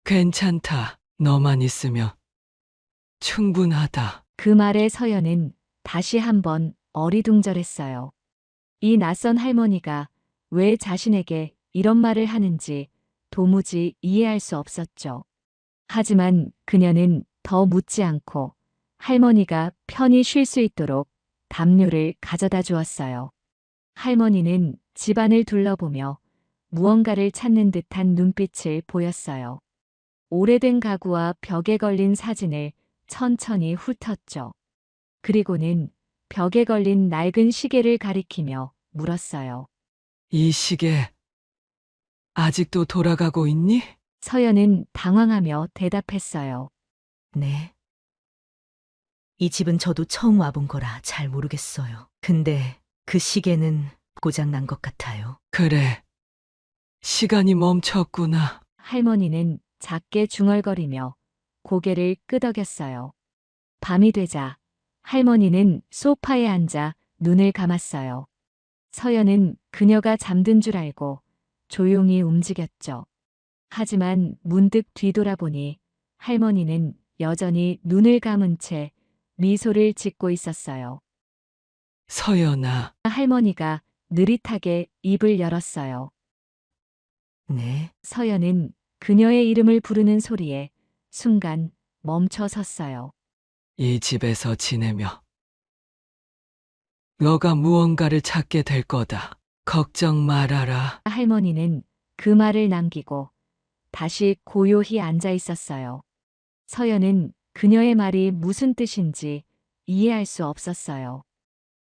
괜찮다. 너만 있으면 충분하다. 그 말에 서연은 다시 한번 어리둥절했어요. 이 낯선 할머니가 왜 자신에게 이런 말을 하는지 도무지 이해할 수 없었죠. 하지만 그녀는 더 묻지 않고 할머니가 편히 쉴 수 있도록 담요를 가져다 주었어요. 할머니는 집안을 둘러보며 무언가를 찾는 듯한 눈빛을 보였어요. 오래된 가구와 벽에 걸린 사진을 천천히 훑었죠. 그리고는 벽에 걸린 낡은 시계를 가리키며 물었어요. 이 시계 아직도 돌아가고 있니? 서연은 당황하며 대답했어요. 네. 이 집은 저도 처음 와본 거라 잘 모르겠어요. 근데 그 시계는 고장난 것 같아요. 그래. 시간이 멈췄구나. 할머니는 작게 중얼거리며 고개를 끄덕였어요. 밤이 되자 할머니는 소파에 앉아 눈을 감았어요. 서연은 그녀가 잠든 줄 알고 조용히 움직였죠. 하지만 문득 뒤돌아보니 할머니는 여전히 눈을 감은 채 미소를 짓고 있었어요. 서연아, 할머니가 느릿하게 입을 열었어요. 네. 서연은 그녀의 이름을 부르는 소리에 순간 멈춰 섰어요. 이 집에서 지내며 너가 무언가를 찾게 될 거다. 걱정 말아라. 할머니는 그 말을 남기고 다시 고요히 앉아 있었어요. 서연은 그녀의 말이 무슨 뜻인지 이해할 수 없었어요.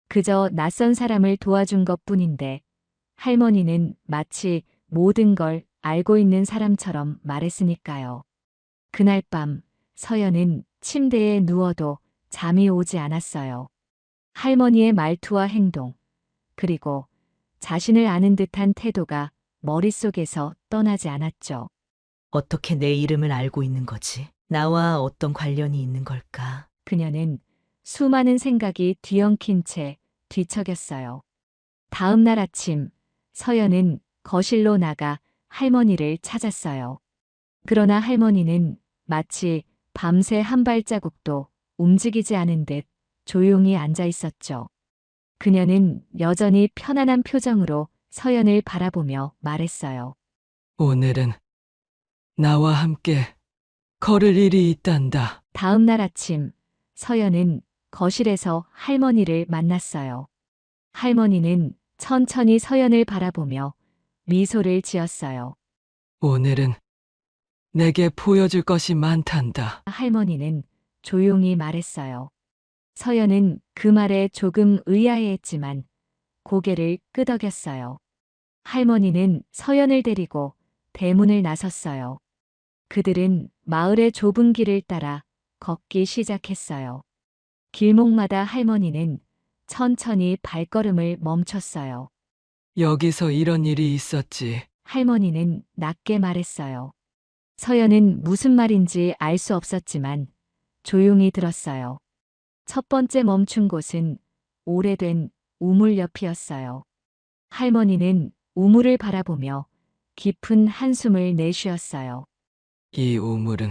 그저 낯선 사람을 도와준 것뿐인데 할머니는 마치 모든 걸 알고 있는 사람처럼 말했으니까요. 그날 밤 서연은 침대에 누워도 잠이 오지 않았어요. 할머니의 말투와 행동, 그리고 자신을 아는 듯한 태도가 머릿속에서 떠나지 않았죠. 어떻게 내 이름을 알고 있는 거지? 나와 어떤 관련이 있는 걸까? 그녀는 수많은 생각이 뒤엉킨 채 뒤척였어요. 다음 날 아침, 서연은 거실로 나가 할머니를 찾았어요. 그러나 할머니는 마치 밤새 한 발자국도 움직이지 않은 듯 조용히 앉아 있었죠. 그녀는 여전히 편안한 표정으로 서연을 바라보며 말했어요. 오늘은 나와 함께 걸을 일이 있단다. 다음 날 아침, 서연은 거실에서 할머니를 만났어요. 할머니는 천천히 서연을 바라보며 미소를 지었어요. 오늘은 내게 보여줄 것이 많단다. 할머니는 조용히 말했어요. 서연은 그 말에 조금 의아해했지만 고개를 끄덕였어요. 할머니는 서연을 데리고 대문을 나섰어요. 그들은 마을의 좁은 길을 따라 걷기 시작했어요. 길목마다 할머니는 천천히 발걸음을 멈췄어요. 여기서 이런 일이 있었지. 할머니는 낮게 말했어요. 서연은 무슨 말인지 알 수 없었지만 조용히 들었어요. 첫 번째 멈춘 곳은 오래된 우물 옆이었어요. 할머니는 우물을 바라보며 깊은 한숨을 내쉬었어요. 이 우물은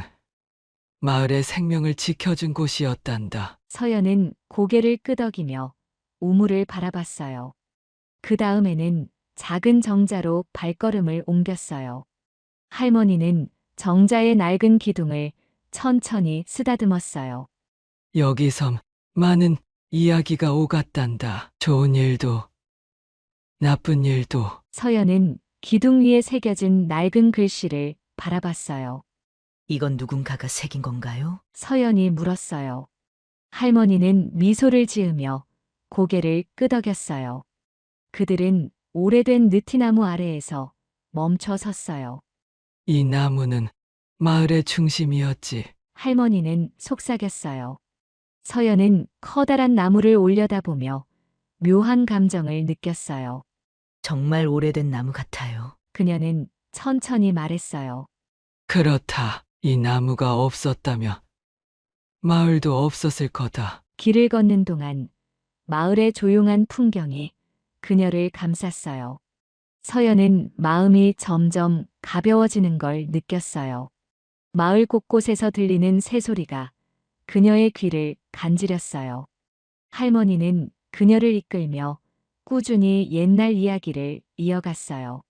마을의 생명을 지켜준 곳이었단다. 서연은 고개를 끄덕이며 우물을 바라봤어요. 그 다음에는 작은 정자로 발걸음을 옮겼어요. 할머니는 정자의 낡은 기둥을 천천히 쓰다듬었어요. 여기서 많은 이야기가 오갔단다. 좋은 일도, 나쁜 일도. 서연은 기둥 위에 새겨진 낡은 글씨를 바라봤어요. 이건 누군가가 새긴 건가요? 서연이 물었어요. 할머니는 미소를 지으며 고개를 끄덕였어요. 그들은 오래된 느티나무 아래에서 멈춰 섰어요. 이 나무는 마을의 중심이었지. 할머니는 속삭였어요. 서연은 커다란 나무를 올려다보며 묘한 감정을 느꼈어요. 정말 오래된 나무 같아요. 그녀는 천천히 말했어요. 그렇다. 이 나무가 없었다면 마을도 없었을 거다. 길을 걷는 동안 마을의 조용한 풍경이 그녀를 감쌌어요. 서연은 마음이 점점 가벼워지는 걸 느꼈어요. 마을 곳곳에서 들리는 새소리가 그녀의 귀를 간지렸어요. 할머니는 그녀를 이끌며 꾸준히 옛날 이야기를 이어갔어요.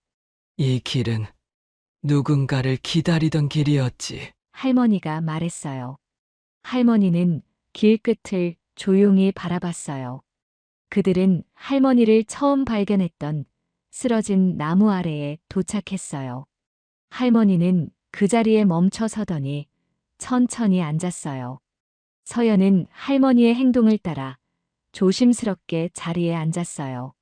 이 길은 누군가를 기다리던 길이었지. 할머니가 말했어요. 할머니는 길 끝을 조용히 바라봤어요. 그들은 할머니를 처음 발견했던 쓰러진 나무 아래에 도착했어요. 할머니는 그 자리에 멈춰 서더니 천천히 앉았어요. 서연은 할머니의 행동을 따라 조심스럽게 자리에 앉았어요.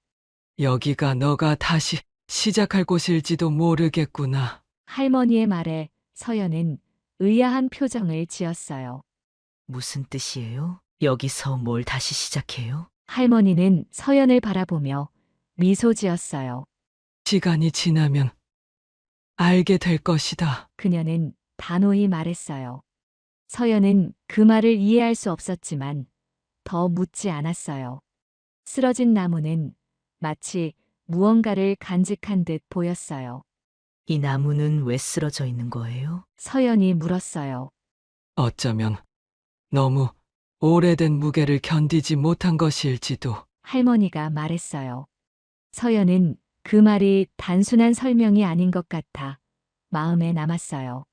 여기가 너가 다시 시작할 곳일지도 모르겠구나. 할머니의 말에 서연은 의아한 표정을 지었어요. 무슨 뜻이에요? 여기서 뭘 다시 시작해요? 할머니는 서연을 바라보며 미소 지었어요. 시간이 지나면 알게 될 것이다. 그녀는 단호히 말했어요. 서연은 그 말을 이해할 수 없었지만 더 묻지 않았어요. 쓰러진 나무는 마치 무언가를 간직한 듯 보였어요. 이 나무는 왜 쓰러져 있는 거예요? 서연이 물었어요. 어쩌면 너무 오래된 무게를 견디지 못한 것일지도. 할머니가 말했어요. 서연은 그 말이 단순한 설명이 아닌 것 같아 마음에 남았어요.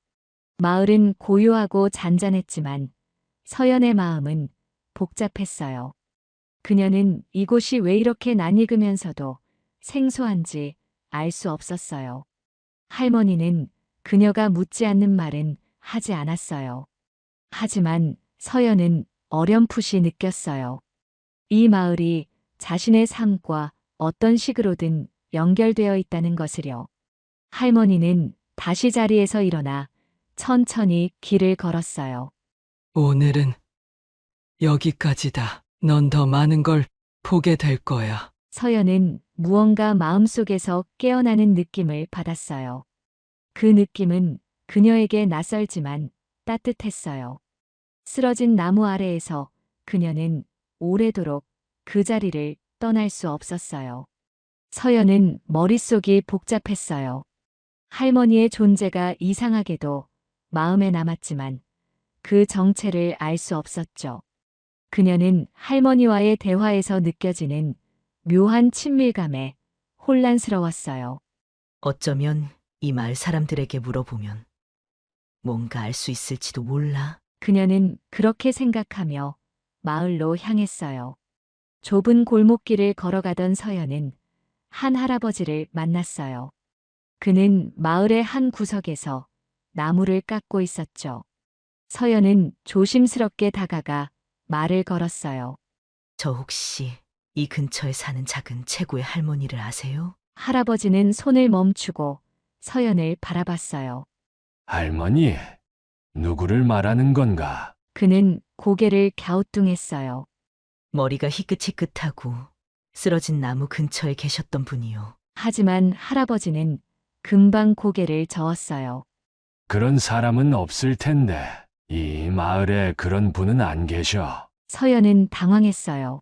마을은 고요하고 잔잔했지만 서연의 마음은 복잡했어요. 그녀는 이곳이 왜 이렇게 낯익으면서도 생소한지 알 수 없었어요. 할머니는 그녀가 묻지 않는 말은 하지 않았어요. 하지만 서연은 어렴풋이 느꼈어요. 이 마을이 자신의 삶과 어떤 식으로든 연결되어 있다는 것을요. 할머니는 다시 자리에서 일어나 천천히 길을 걸었어요. 오늘은 여기까지다. 넌 더 많은 걸 보게 될 거야. 서연은 무언가 마음속에서 깨어나는 느낌을 받았어요. 그 느낌은 그녀에게 낯설지만 따뜻했어요. 쓰러진 나무 아래에서 그녀는 오래도록 그 자리를 떠날 수 없었어요. 서연은 머릿속이 복잡했어요. 할머니의 존재가 이상하게도 마음에 남았지만 그 정체를 알 수 없었죠. 그녀는 할머니와의 대화에서 느껴지는 묘한 친밀감에 혼란스러웠어요. 어쩌면 이 마을 사람들에게 물어보면 뭔가 알 수 있을지도 몰라. 그녀는 그렇게 생각하며 마을로 향했어요. 좁은 골목길을 걸어가던 서연은 한 할아버지를 만났어요. 그는 마을의 한 구석에서 나무를 깎고 있었죠. 서연은 조심스럽게 다가가 말을 걸었어요. 저 혹시 이 근처에 사는 작은 최고의 할머니를 아세요? 할아버지는 손을 멈추고 서연을 바라봤어요. 할머니, 누구를 말하는 건가? 그는 고개를 갸우뚱했어요. 머리가 희끗희끗하고 쓰러진 나무 근처에 계셨던 분이요. 하지만 할아버지는 금방 고개를 저었어요. 그런 사람은 없을 텐데, 이 마을에 그런 분은 안 계셔. 서연은 당황했어요.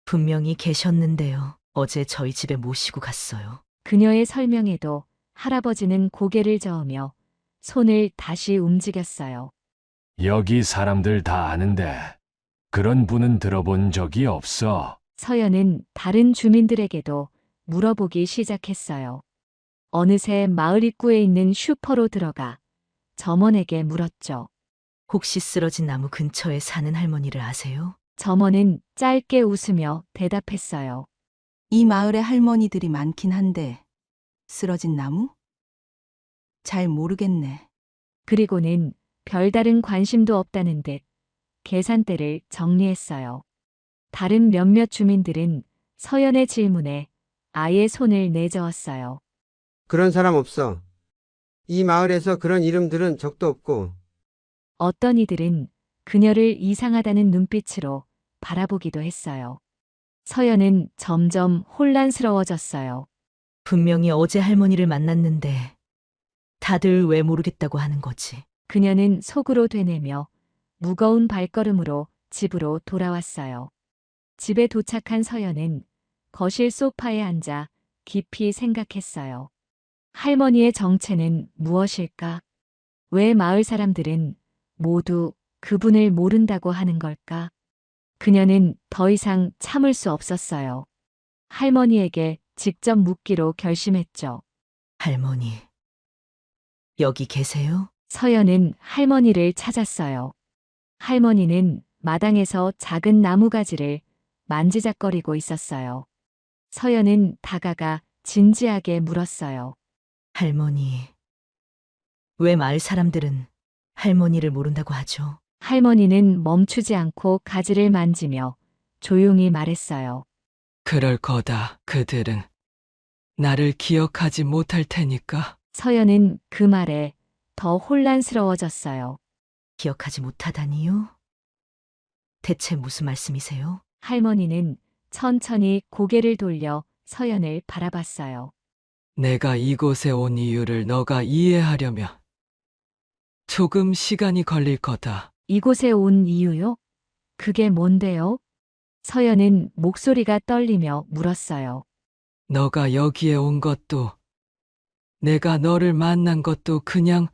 분명히 계셨는데요. 어제 저희 집에 모시고 갔어요. 그녀의 설명에도 할아버지는 고개를 저으며 손을 다시 움직였어요. 여기 사람들 다 아는데 그런 분은 들어본 적이 없어. 서연은 다른 주민들에게도 물어보기 시작했어요. 어느새 마을 입구에 있는 슈퍼로 들어가 점원에게 물었죠. 혹시 쓰러진 나무 근처에 사는 할머니를 아세요? 점원은 짧게 웃으며 대답했어요. 이 마을에 할머니들이 많긴 한데 쓰러진 나무? 잘 모르겠네. 그리고는 별다른 관심도 없다는 듯 계산대를 정리했어요. 다른 몇몇 주민들은 서연의 질문에 아예 손을 내저었어요. 그런 사람 없어. 이 마을에서 그런 이름들은 적도 없고. 어떤 이들은 그녀를 이상하다는 눈빛으로 바라보기도 했어요. 서연은 점점 혼란스러워졌어요. 분명히 어제 할머니를 만났는데 다들 왜 모르겠다고 하는 거지? 그녀는 속으로 되뇌며 무거운 발걸음으로 집으로 돌아왔어요. 집에 도착한 서연은 거실 소파에 앉아 깊이 생각했어요. 할머니의 정체는 무엇일까? 왜 마을 사람들은 모두 그분을 모른다고 하는 걸까? 그녀는 더 이상 참을 수 없었어요. 할머니에게 직접 묻기로 결심했죠. 할머니, 여기 계세요? 서연은 할머니를 찾았어요. 할머니는 마당에서 작은 나무가지를 만지작거리고 있었어요. 서연은 다가가 진지하게 물었어요. 할머니, 왜 마을 사람들은 할머니를 모른다고 하죠? 할머니는 멈추지 않고 가지를 만지며 조용히 말했어요. 그럴 거다. 그들은 나를 기억하지 못할 테니까. 서연은 그 말에 더 혼란스러워졌어요. 기억하지 못하다니요? 대체 무슨 말씀이세요? 할머니는 천천히 고개를 돌려 서연을 바라봤어요. 내가 이곳에 온 이유를 너가 이해하려면 조금 시간이 걸릴 거다. 이곳에 온 이유요? 그게 뭔데요? 서연은 목소리가 떨리며 물었어요. 너가 여기에 온 것도 내가 너를 만난 것도 그냥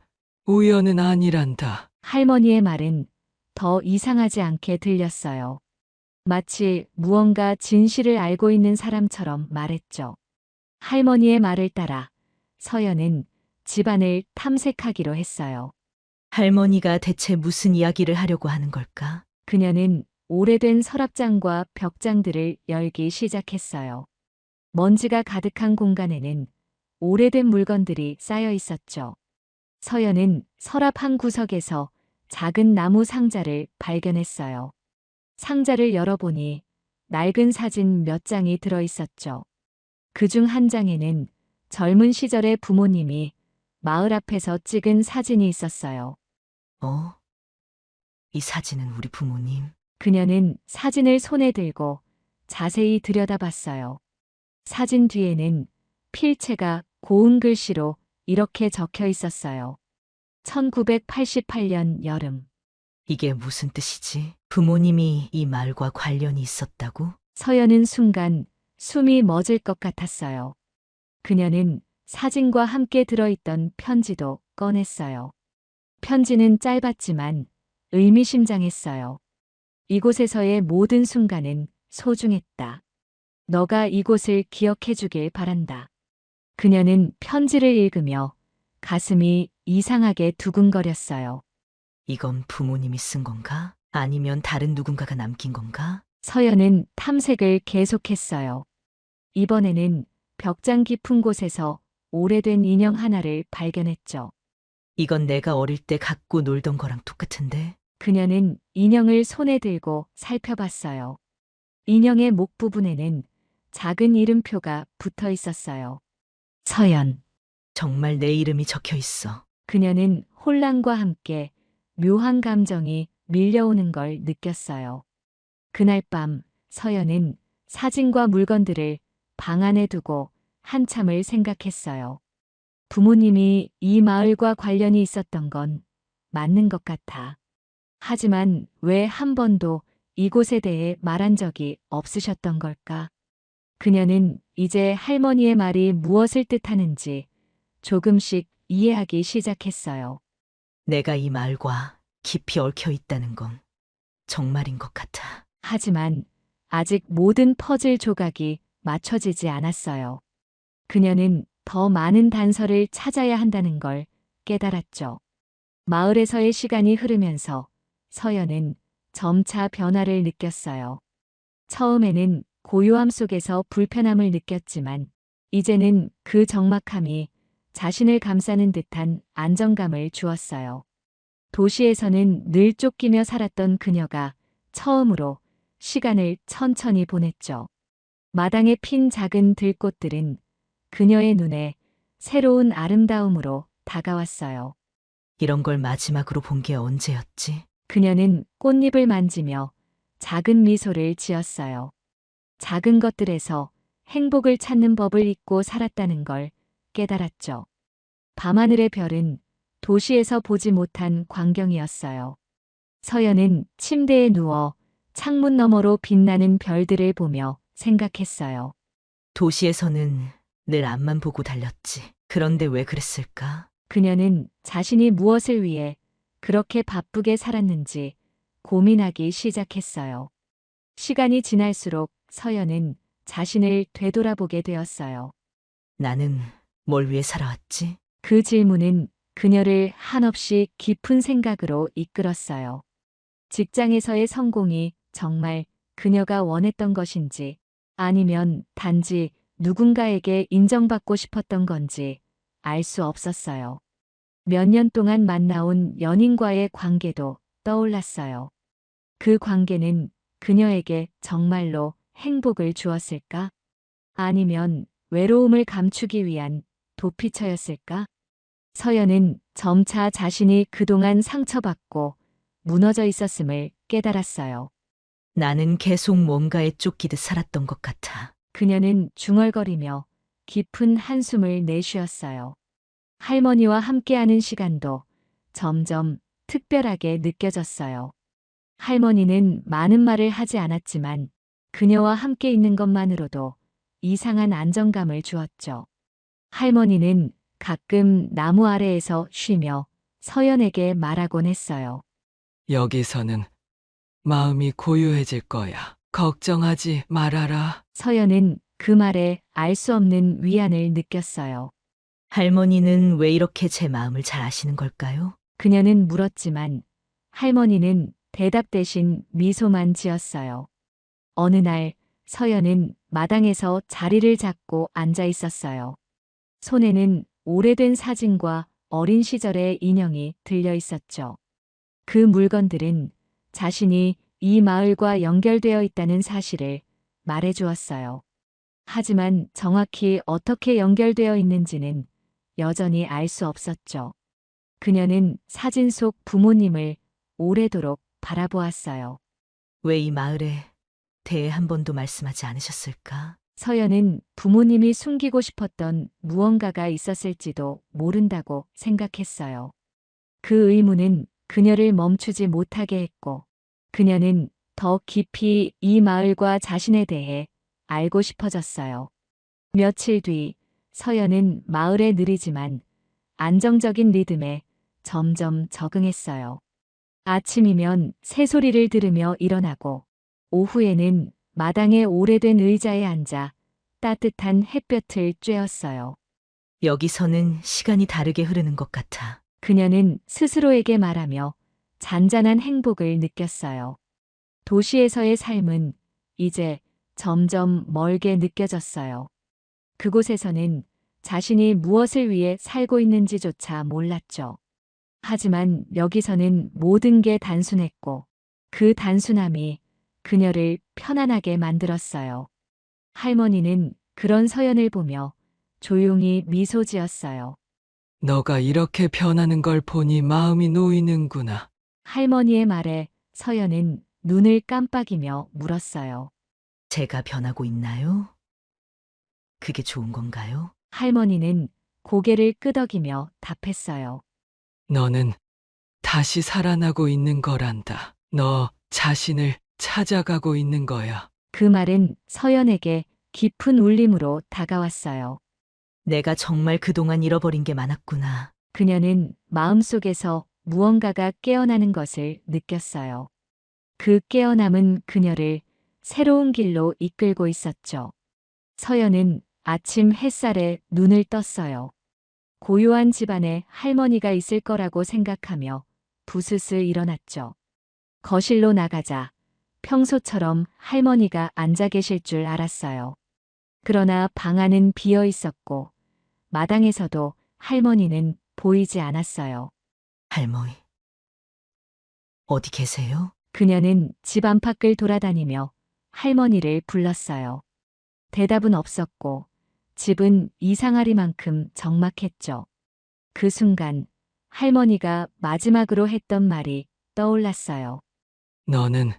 우연은 아니란다. 할머니의 말은 더 이상하지 않게 들렸어요. 마치 무언가 진실을 알고 있는 사람처럼 말했죠. 할머니의 말을 따라 서연은 집안을 탐색하기로 했어요. 할머니가 대체 무슨 이야기를 하려고 하는 걸까? 그녀는 오래된 서랍장과 벽장들을 열기 시작했어요. 먼지가 가득한 공간에는 오래된 물건들이 쌓여 있었죠. 서연은 서랍 한 구석에서 작은 나무 상자를 발견했어요. 상자를 열어보니 낡은 사진 몇 장이 들어 있었죠. 그중 한 장에는 젊은 시절의 부모님이 마을 앞에서 찍은 사진이 있었어요. 이 사진은 우리 부모님. 그녀는 사진을 손에 들고 자세히 들여다봤어요. 사진 뒤에는 필체가 고운 글씨로 이렇게 적혀 있었어요. 1988년 여름. 이게 무슨 뜻이지? 부모님이 이 말과 관련이 있었다고? 서연은 순간 숨이 멎을 것 같았어요. 그녀는 사진과 함께 들어있던 편지도 꺼냈어요. 편지는 짧았지만 의미심장했어요. 이곳에서의 모든 순간은 소중했다. 너가 이곳을 기억해 주길 바란다. 그녀는 편지를 읽으며 가슴이 이상하게 두근거렸어요. 이건 부모님이 쓴 건가? 아니면 다른 누군가가 남긴 건가? 서연은 탐색을 계속했어요. 이번에는 벽장 깊은 곳에서 오래된 인형 하나를 발견했죠. 이건 내가 어릴 때 갖고 놀던 거랑 똑같은데? 그녀는 인형을 손에 들고 살펴봤어요. 인형의 목 부분에는 작은 이름표가 붙어 있었어요. 서연. 정말 내 이름이 적혀 있어. 그녀는 혼란과 함께 묘한 감정이 밀려오는 걸 느꼈어요. 그날 밤 서연은 사진과 물건들을 방 안에 두고 한참을 생각했어요. 부모님이 이 마을과 관련이 있었던 건 맞는 것 같아. 하지만 왜 한 번도 이곳에 대해 말한 적이 없으셨던 걸까? 그녀는 이제 할머니의 말이 무엇을 뜻하는지 조금씩 이해하기 시작했어요. 내가 이 마을과 깊이 얽혀 있다는 건 정말인 것 같아. 하지만 아직 모든 퍼즐 조각이 맞춰지지 않았어요. 그녀는 더 많은 단서를 찾아야 한다는 걸 깨달았죠. 마을에서의 시간이 흐르면서 서연은 점차 변화를 느꼈어요. 처음에는 고요함 속에서 불편함을 느꼈지만 이제는 그 적막함이 자신을 감싸는 듯한 안정감을 주었어요. 도시에서는 늘 쫓기며 살았던 그녀가 처음으로 시간을 천천히 보냈죠. 마당에 핀 작은 들꽃들은 그녀의 눈에 새로운 아름다움으로 다가왔어요. 이런 걸 마지막으로 본 게 언제였지? 그녀는 꽃잎을 만지며 작은 미소를 지었어요. 작은 것들에서 행복을 찾는 법을 잊고 살았다는 걸 깨달았죠. 밤하늘의 별은 도시에서 보지 못한 광경이었어요. 서연은 침대에 누워 창문 너머로 빛나는 별들을 보며 생각했어요. 도시에서는 늘 앞만 보고 달렸지. 그런데 왜 그랬을까? 그녀는 자신이 무엇을 위해 그렇게 바쁘게 살았는지 고민하기 시작했어요. 시간이 지날수록 서연은 자신을 되돌아보게 되었어요. 나는 뭘 위해 살아왔지? 그 질문은 그녀를 한없이 깊은 생각으로 이끌었어요. 직장에서의 성공이 정말 그녀가 원했던 것인지 아니면 단지 누군가에게 인정받고 싶었던 건지 알 수 없었어요. 몇 년 동안 만나온 연인과의 관계도 떠올랐어요. 그 관계는 그녀에게 정말로 행복을 주었을까? 아니면 외로움을 감추기 위한 도피처였을까? 서연은 점차 자신이 그동안 상처받고 무너져 있었음을 깨달았어요. 나는 계속 뭔가에 쫓기듯 살았던 것 같아. 그녀는 중얼거리며 깊은 한숨을 내쉬었어요. 할머니와 함께하는 시간도 점점 특별하게 느껴졌어요. 할머니는 많은 말을 하지 않았지만 그녀와 함께 있는 것만으로도 이상한 안정감을 주었죠. 할머니는 가끔 나무 아래에서 쉬며 서연에게 말하곤 했어요. 여기서는 마음이 고요해질 거야. 걱정하지 말아라. 서연은 그 말에 알 수 없는 위안을 느꼈어요. 할머니는 왜 이렇게 제 마음을 잘 아시는 걸까요? 그녀는 물었지만 할머니는 대답 대신 미소만 지었어요. 어느 날 서연은 마당에서 자리를 잡고 앉아 있었어요. 손에는 오래된 사진과 어린 시절의 인형이 들려 있었죠. 그 물건들은 자신이 이 마을과 연결되어 있다는 사실을 말해 주었어요. 하지만 정확히 어떻게 연결되어 있는지는 여전히 알 수 없었죠. 그녀는 사진 속 부모님을 오래도록 바라보았어요. 왜 이 마을에 대해 한 번도 말씀하지 않으셨을까? 서연은 부모님이 숨기고 싶었던 무언가가 있었을지도 모른다고 생각했어요. 그 의문은 그녀를 멈추지 못하게 했고, 그녀는 더 깊이 이 마을과 자신에 대해 알고 싶어졌어요. 며칠 뒤 서연은 마을의 느리지만 안정적인 리듬에 점점 적응했어요. 아침이면 새소리를 들으며 일어나고 오후에는 마당의 오래된 의자에 앉아 따뜻한 햇볕을 쬐었어요. 여기서는 시간이 다르게 흐르는 것 같아. 그녀는 스스로에게 말하며 잔잔한 행복을 느꼈어요. 도시에서의 삶은 이제 점점 멀게 느껴졌어요. 그곳에서는 자신이 무엇을 위해 살고 있는지조차 몰랐죠. 하지만 여기서는 모든 게 단순했고 그 단순함이 그녀를 편안하게 만들었어요. 할머니는 그런 서연을 보며 조용히 미소 지었어요. 너가 이렇게 변하는 걸 보니 마음이 놓이는구나. 할머니의 말에 서연은 눈을 깜빡이며 물었어요. 제가 변하고 있나요? 그게 좋은 건가요? 할머니는 고개를 끄덕이며 답했어요. 너는 다시 살아나고 있는 거란다. 너 자신을 찾아가고 있는 거야. 그 말은 서연에게 깊은 울림으로 다가왔어요. 내가 정말 그동안 잃어버린 게 많았구나. 그녀는 마음속에서 무언가가 깨어나는 것을 느꼈어요. 그 깨어남은 그녀를 새로운 길로 이끌고 있었죠. 서연은 아침 햇살에 눈을 떴어요. 고요한 집안에 할머니가 있을 거라고 생각하며 부스스 일어났죠. 거실로 나가자 평소처럼 할머니가 앉아 계실 줄 알았어요. 그러나 방 안은 비어 있었고 마당에서도 할머니는 보이지 않았어요. 할머니. 어디 계세요? 그녀는 집 안팎을 돌아다니며 할머니를 불렀어요. 대답은 없었고 집은 이상하리만큼 적막했죠. 그 순간 할머니가 마지막으로 했던 말이 떠올랐어요. 너는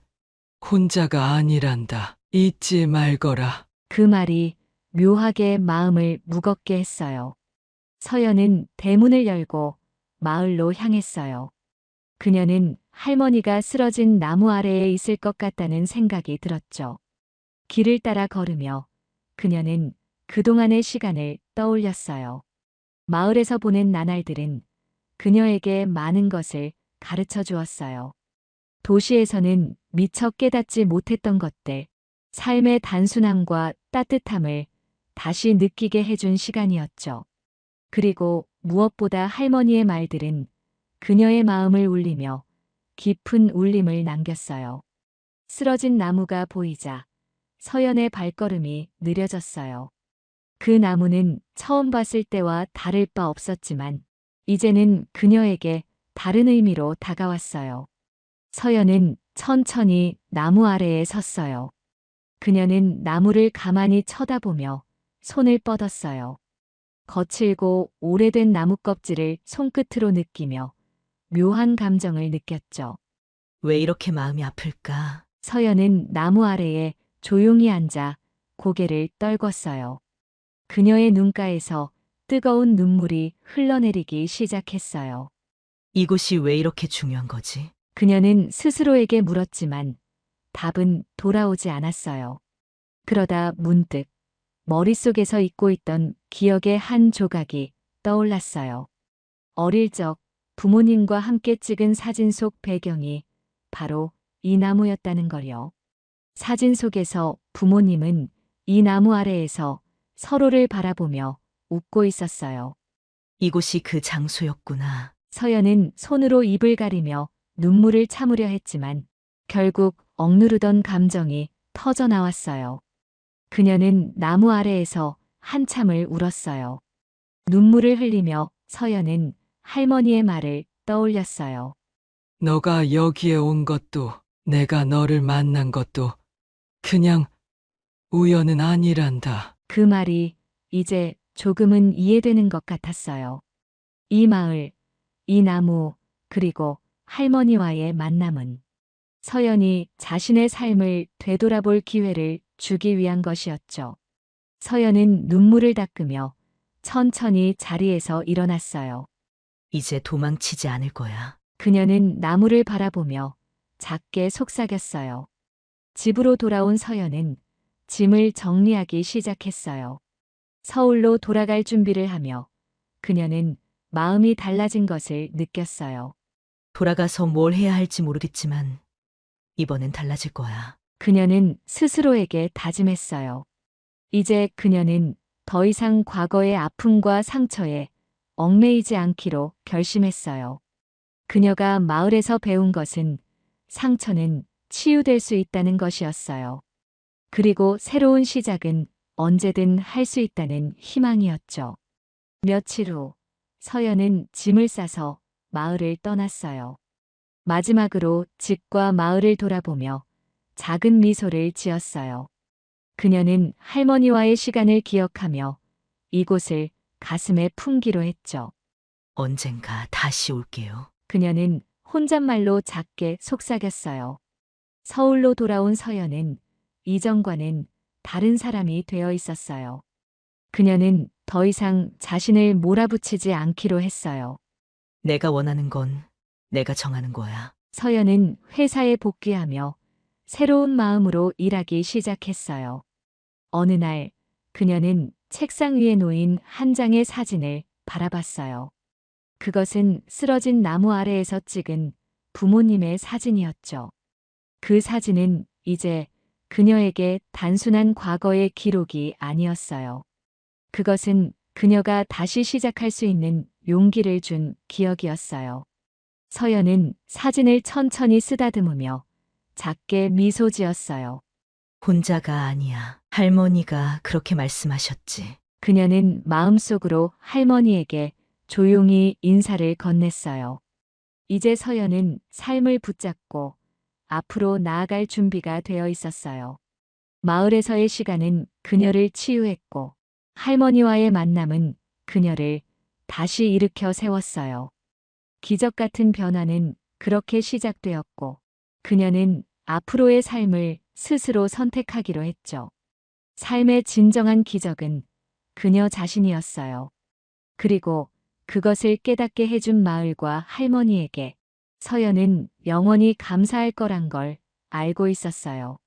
혼자가 아니란다. 잊지 말거라. 그 말이 묘하게 마음을 무겁게 했어요. 서연은 대문을 열고 마을로 향했어요. 그녀는 할머니가 쓰러진 나무 아래에 있을 것 같다는 생각이 들었죠. 길을 따라 걸으며 그녀는 그동안의 시간을 떠올렸어요. 마을에서 보낸 나날들은 그녀에게 많은 것을 가르쳐 주었어요. 도시에서는 미처 깨닫지 못했던 것들, 삶의 단순함과 따뜻함을 다시 느끼게 해준 시간이었죠. 그리고 무엇보다 할머니의 말들은 그녀의 마음을 울리며 깊은 울림을 남겼어요. 쓰러진 나무가 보이자 서연의 발걸음이 느려졌어요. 그 나무는 처음 봤을 때와 다를 바 없었지만 이제는 그녀에게 다른 의미로 다가왔어요. 서연은 천천히 나무 아래에 섰어요. 그녀는 나무를 가만히 쳐다보며 손을 뻗었어요. 거칠고 오래된 나무 껍질을 손끝으로 느끼며 묘한 감정을 느꼈죠. 왜 이렇게 마음이 아플까? 서연은 나무 아래에 조용히 앉아 고개를 떨궜어요. 그녀의 눈가에서 뜨거운 눈물이 흘러내리기 시작했어요. 이곳이 왜 이렇게 중요한 거지? 그녀는 스스로에게 물었지만 답은 돌아오지 않았어요. 그러다 문득 머릿속에서 잊고 있던 기억의 한 조각이 떠올랐어요. 어릴 적 부모님과 함께 찍은 사진 속 배경이 바로 이 나무였다는 걸요. 사진 속에서 부모님은 이 나무 아래에서 서로를 바라보며 웃고 있었어요. 이곳이 그 장소였구나. 서연은 손으로 입을 가리며 눈물을 참으려 했지만 결국 억누르던 감정이 터져 나왔어요. 그녀는 나무 아래에서 한참을 울었어요. 눈물을 흘리며 서연은 할머니의 말을 떠올렸어요. 너가 여기에 온 것도 내가 너를 만난 것도 그냥 우연은 아니란다. 그 말이 이제 조금은 이해되는 것 같았어요. 이 마을, 이 나무, 그리고 할머니와의 만남은 서연이 자신의 삶을 되돌아볼 기회를 주기 위한 것이었죠. 서연은 눈물을 닦으며 천천히 자리에서 일어났어요. 이제 도망치지 않을 거야. 그녀는 나무를 바라보며 작게 속삭였어요. 집으로 돌아온 서연은 짐을 정리하기 시작했어요. 서울로 돌아갈 준비를 하며 그녀는 마음이 달라진 것을 느꼈어요. 돌아가서 뭘 해야 할지 모르겠지만 이번엔 달라질 거야. 그녀는 스스로에게 다짐했어요. 이제 그녀는 더 이상 과거의 아픔과 상처에 얽매이지 않기로 결심했어요. 그녀가 마을에서 배운 것은 상처는 치유될 수 있다는 것이었어요. 그리고 새로운 시작은 언제든 할 수 있다는 희망이었죠. 며칠 후 서연은 짐을 싸서 마을을 떠났어요. 마지막으로 집과 마을을 돌아보며 작은 미소를 지었어요. 그녀는 할머니와의 시간을 기억하며 이곳을 가슴에 품기로 했죠. 언젠가 다시 올게요. 그녀는 혼잣말로 작게 속삭였어요. 서울로 돌아온 서연은 이전과는 다른 사람이 되어 있었어요. 그녀는 더 이상 자신을 몰아붙이지 않기로 했어요. 내가 원하는 건 내가 정하는 거야. 서연은 회사에 복귀하며 새로운 마음으로 일하기 시작했어요. 어느 날 그녀는 책상 위에 놓인 한 장의 사진을 바라봤어요. 그것은 쓰러진 나무 아래에서 찍은 부모님의 사진이었죠. 그 사진은 이제 그녀에게 단순한 과거의 기록이 아니었어요. 그것은 그녀가 다시 시작할 수 있는 용기를 준 기억이었어요. 서연은 사진을 천천히 쓰다듬으며 작게 미소 지었어요. 혼자가 아니야. 할머니가 그렇게 말씀하셨지. 그녀는 마음속으로 할머니에게 조용히 인사를 건넸어요. 이제 서연은 삶을 붙잡고 앞으로 나아갈 준비가 되어 있었어요. 마을에서의 시간은 그녀를 치유했고 할머니와의 만남은 그녀를 다시 일으켜 세웠어요. 기적 같은 변화는 그렇게 시작되었고 그녀는 앞으로의 삶을 스스로 선택하기로 했죠. 삶의 진정한 기적은 그녀 자신이었어요. 그리고 그것을 깨닫게 해준 마을과 할머니에게 서연은 영원히 감사할 거란 걸 알고 있었어요.